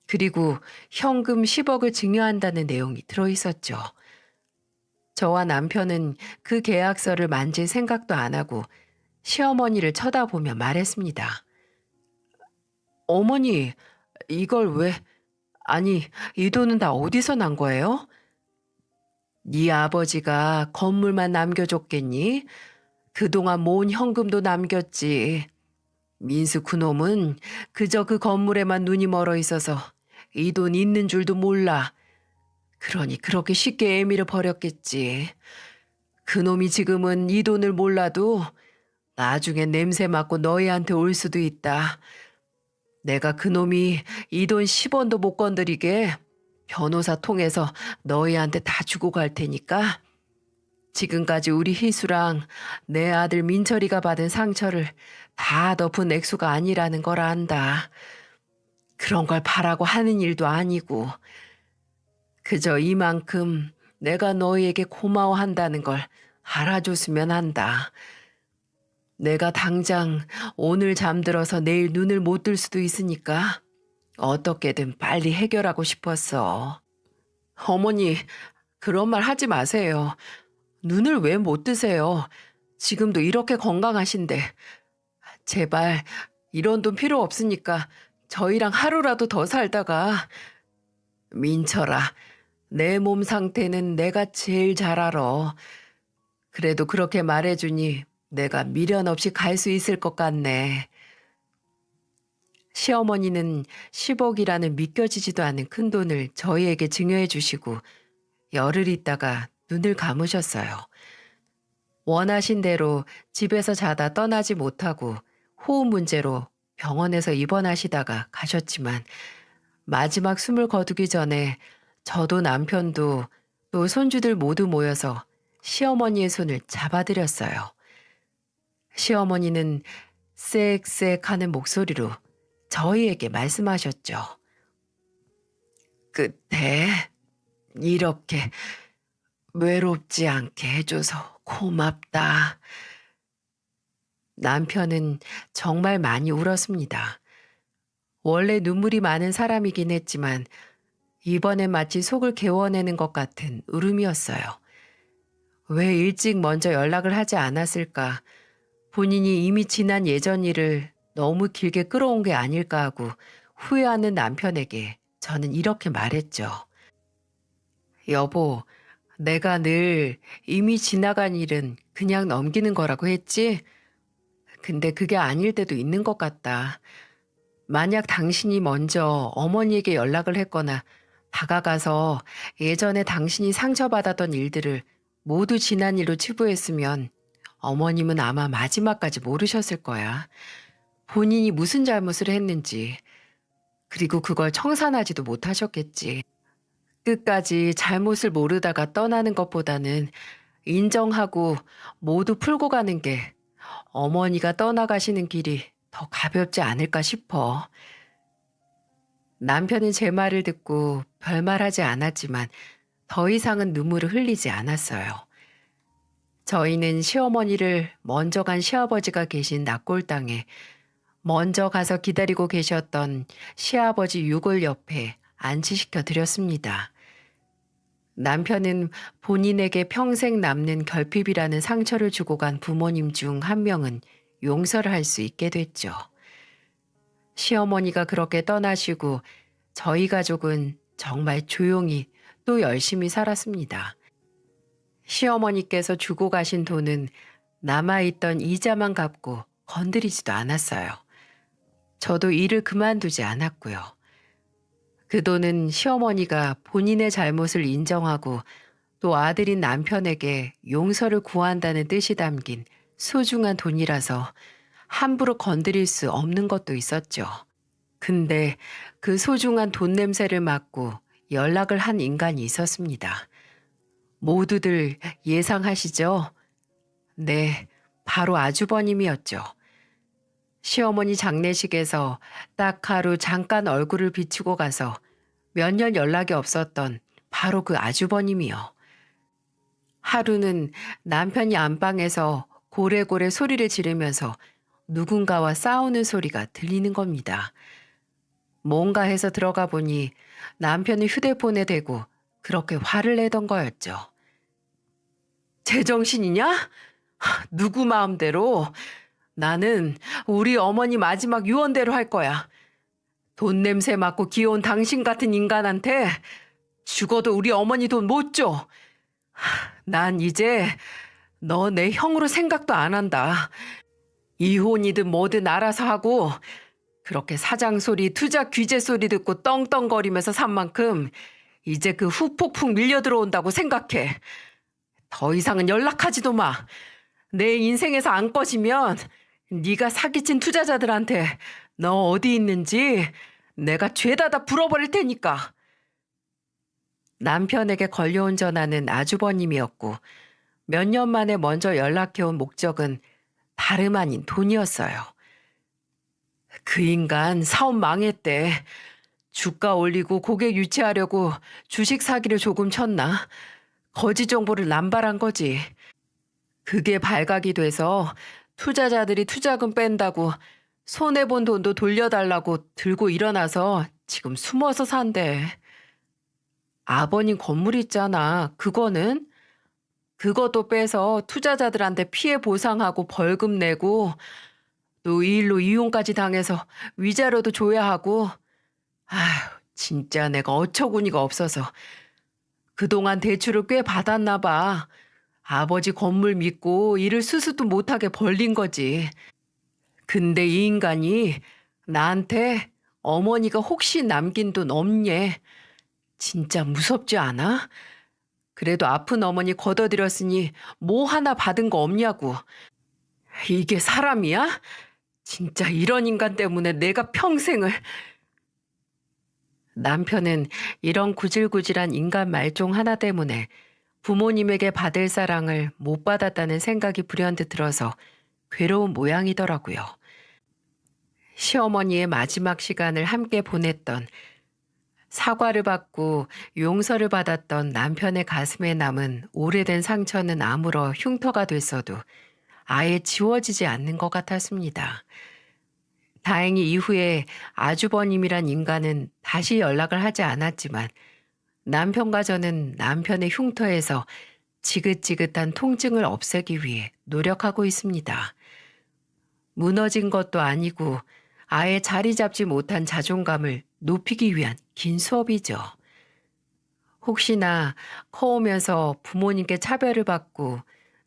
그리고 현금 10억을 증여한다는 내용이 들어 있었죠. 저와 남편은 그 계약서를 만질 생각도 안 하고 시어머니를 쳐다보며 말했습니다. 어머니, 이걸 왜, 아니, 이 돈은 다 어디서 난 거예요? 네 아버지가 건물만 남겨줬겠니? 그동안 모은 현금도 남겼지. 민수 그놈은 그저 그 건물에만 눈이 멀어 있어서 이 돈 있는 줄도 몰라. 그러니 그렇게 쉽게 애미를 버렸겠지. 그놈이 지금은 이 돈을 몰라도 나중에 냄새 맡고 너희한테 올 수도 있다. 내가 그놈이 이 돈 10원도 못 건드리게 변호사 통해서 너희한테 다 주고 갈 테니까 지금까지 우리 희수랑 내 아들 민철이가 받은 상처를 다 덮은 액수가 아니라는 걸 안다. 그런 걸 바라고 하는 일도 아니고 그저 이만큼 내가 너희에게 고마워한다는 걸 알아줬으면 한다. 내가 당장 오늘 잠들어서 내일 눈을 못 뜰 수도 있으니까 어떻게든 빨리 해결하고 싶었어. 어머니, 그런 말 하지 마세요. 눈을 왜 못 뜨세요? 지금도 이렇게 건강하신데. 제발 이런 돈 필요 없으니까 저희랑 하루라도 더 살다가. 민철아, 내 몸 상태는 내가 제일 잘 알아. 그래도 그렇게 말해주니 내가 미련 없이 갈 수 있을 것 같네. 시어머니는 10억이라는 믿겨지지도 않은 큰돈을 저희에게 증여해 주시고 열흘 있다가 눈을 감으셨어요. 원하신 대로 집에서 자다 떠나지 못하고 호흡 문제로 병원에서 입원하시다가 가셨지만 마지막 숨을 거두기 전에 저도 남편도 또 손주들 모두 모여서 시어머니의 손을 잡아드렸어요. 시어머니는 쌕쌕 하는 목소리로 저희에게 말씀하셨죠. 끝에 이렇게 외롭지 않게 해줘서 고맙다. 남편은 정말 많이 울었습니다. 원래 눈물이 많은 사람이긴 했지만 이번엔 마치 속을 개워내는 것 같은 울음이었어요. 왜 일찍 먼저 연락을 하지 않았을까? 본인이 이미 지난 예전 일을 너무 길게 끌어온 게 아닐까 하고 후회하는 남편에게 저는 이렇게 말했죠. 여보, 내가 늘 이미 지나간 일은 그냥 넘기는 거라고 했지? 근데 그게 아닐 때도 있는 것 같다. 만약 당신이 먼저 어머니에게 연락을 했거나 다가가서 예전에 당신이 상처받았던 일들을 모두 지난 일로 치부했으면 어머님은 아마 마지막까지 모르셨을 거야. 본인이 무슨 잘못을 했는지, 그리고 그걸 청산하지도 못하셨겠지. 끝까지 잘못을 모르다가 떠나는 것보다는 인정하고 모두 풀고 가는 게 어머니가 떠나가시는 길이 더 가볍지 않을까 싶어. 남편은 제 말을 듣고 별말하지 않았지만 더 이상은 눈물을 흘리지 않았어요. 저희는 시어머니를 먼저 간 시아버지가 계신 낙골당에 먼저 가서 기다리고 계셨던 시아버지 유골 옆에 안치시켜 드렸습니다. 남편은 본인에게 평생 남는 결핍이라는 상처를 주고 간 부모님 중 한 명은 용서를 할 수 있게 됐죠. 시어머니가 그렇게 떠나시고 저희 가족은 정말 조용히 또 열심히 살았습니다. 시어머니께서 주고 가신 돈은 남아있던 이자만 갚고 건드리지도 않았어요. 저도 일을 그만두지 않았고요. 그 돈은 시어머니가 본인의 잘못을 인정하고 또 아들인 남편에게 용서를 구한다는 뜻이 담긴 소중한 돈이라서 함부로 건드릴 수 없는 것도 있었죠. 근데 그 소중한 돈 냄새를 맡고 연락을 한 인간이 있었습니다. 모두들 예상하시죠? 네, 바로 아주버님이었죠. 시어머니 장례식에서 딱 하루 잠깐 얼굴을 비추고 가서 몇 년 연락이 없었던 바로 그 아주버님이요. 하루는 남편이 안방에서 고래고래 소리를 지르면서 누군가와 싸우는 소리가 들리는 겁니다. 뭔가 해서 들어가 보니 남편이 휴대폰에 대고 그렇게 화를 내던 거였죠. 제정신이냐? 누구 마음대로? 나는 우리 어머니 마지막 유언대로 할 거야. 돈 냄새 맡고 귀여운 당신 같은 인간한테 죽어도 우리 어머니 돈 못 줘. 난 이제 너 내 형으로 생각도 안 한다. 이혼이든 뭐든 알아서 하고 그렇게 사장 소리, 투자 규제 소리 듣고 떵떵거리면서 산 만큼 이제 그 후폭풍 밀려 들어온다고 생각해. 더 이상은 연락하지도 마. 내 인생에서 안 꺼지면 네가 사기친 투자자들한테 너 어디 있는지 내가 죄다 다 불어버릴 테니까. 남편에게 걸려온 전화는 아주버님이었고 몇 년 만에 먼저 연락해온 목적은 다름 아닌 돈이었어요. 그 인간 사업 망했대. 주가 올리고 고객 유치하려고 주식 사기를 조금 쳤나? 거짓 정보를 남발한 거지. 그게 발각이 돼서 투자자들이 투자금 뺀다고 손해본 돈도 돌려달라고 들고 일어나서 지금 숨어서 산대. 아버님 건물 있잖아. 그거는? 그것도 빼서 투자자들한테 피해 보상하고 벌금 내고 또 이 일로 이혼까지 당해서 위자료도 줘야 하고. 아휴, 진짜 내가 어처구니가 없어서 그동안 대출을 꽤 받았나 봐. 아버지 건물 믿고 일을 수수도 못하게 벌린 거지. 근데 이 인간이 나한테 어머니가 혹시 남긴 돈 없냐? 진짜 무섭지 않아? 그래도 아픈 어머니 걷어들였으니 뭐 하나 받은 거 없냐고. 이게 사람이야? 진짜 이런 인간 때문에 내가 평생을. 남편은 이런 구질구질한 인간 말종 하나 때문에 부모님에게 받을 사랑을 못 받았다는 생각이 불현듯 들어서 괴로운 모양이더라고요. 시어머니의 마지막 시간을 함께 보냈던, 사과를 받고 용서를 받았던 남편의 가슴에 남은 오래된 상처는 아물어 흉터가 됐어도 아예 지워지지 않는 것 같았습니다. 다행히 이후에 아주버님이란 인간은 다시 연락을 하지 않았지만 남편과 저는 남편의 흉터에서 지긋지긋한 통증을 없애기 위해 노력하고 있습니다. 무너진 것도 아니고 아예 자리 잡지 못한 자존감을 높이기 위한 긴 수업이죠. 혹시나 커오면서 부모님께 차별을 받고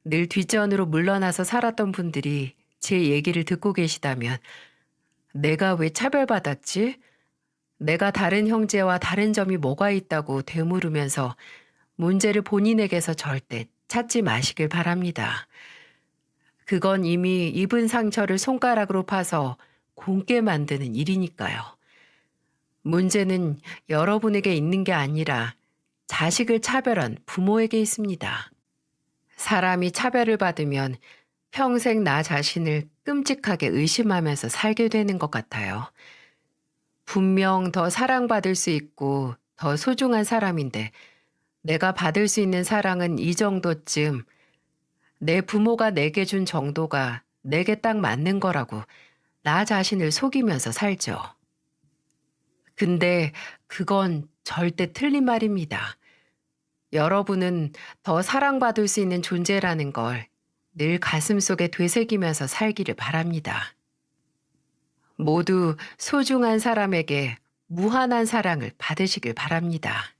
늘 뒷전으로 물러나서 살았던 분들이 제 얘기를 듣고 계시다면 내가 왜 차별받았지? 내가 다른 형제와 다른 점이 뭐가 있다고 되물으면서 문제를 본인에게서 절대 찾지 마시길 바랍니다. 그건 이미 입은 상처를 손가락으로 파서 곪게 만드는 일이니까요. 문제는 여러분에게 있는 게 아니라 자식을 차별한 부모에게 있습니다. 사람이 차별을 받으면 평생 나 자신을 끔찍하게 의심하면서 살게 되는 것 같아요. 분명 더 사랑받을 수 있고 더 소중한 사람인데 내가 받을 수 있는 사랑은 이 정도쯤, 내 부모가 내게 준 정도가 내게 딱 맞는 거라고 나 자신을 속이면서 살죠. 근데 그건 절대 틀린 말입니다. 여러분은 더 사랑받을 수 있는 존재라는 걸 늘 가슴속에 되새기면서 살기를 바랍니다. 모두 소중한 사람에게 무한한 사랑을 받으시길 바랍니다.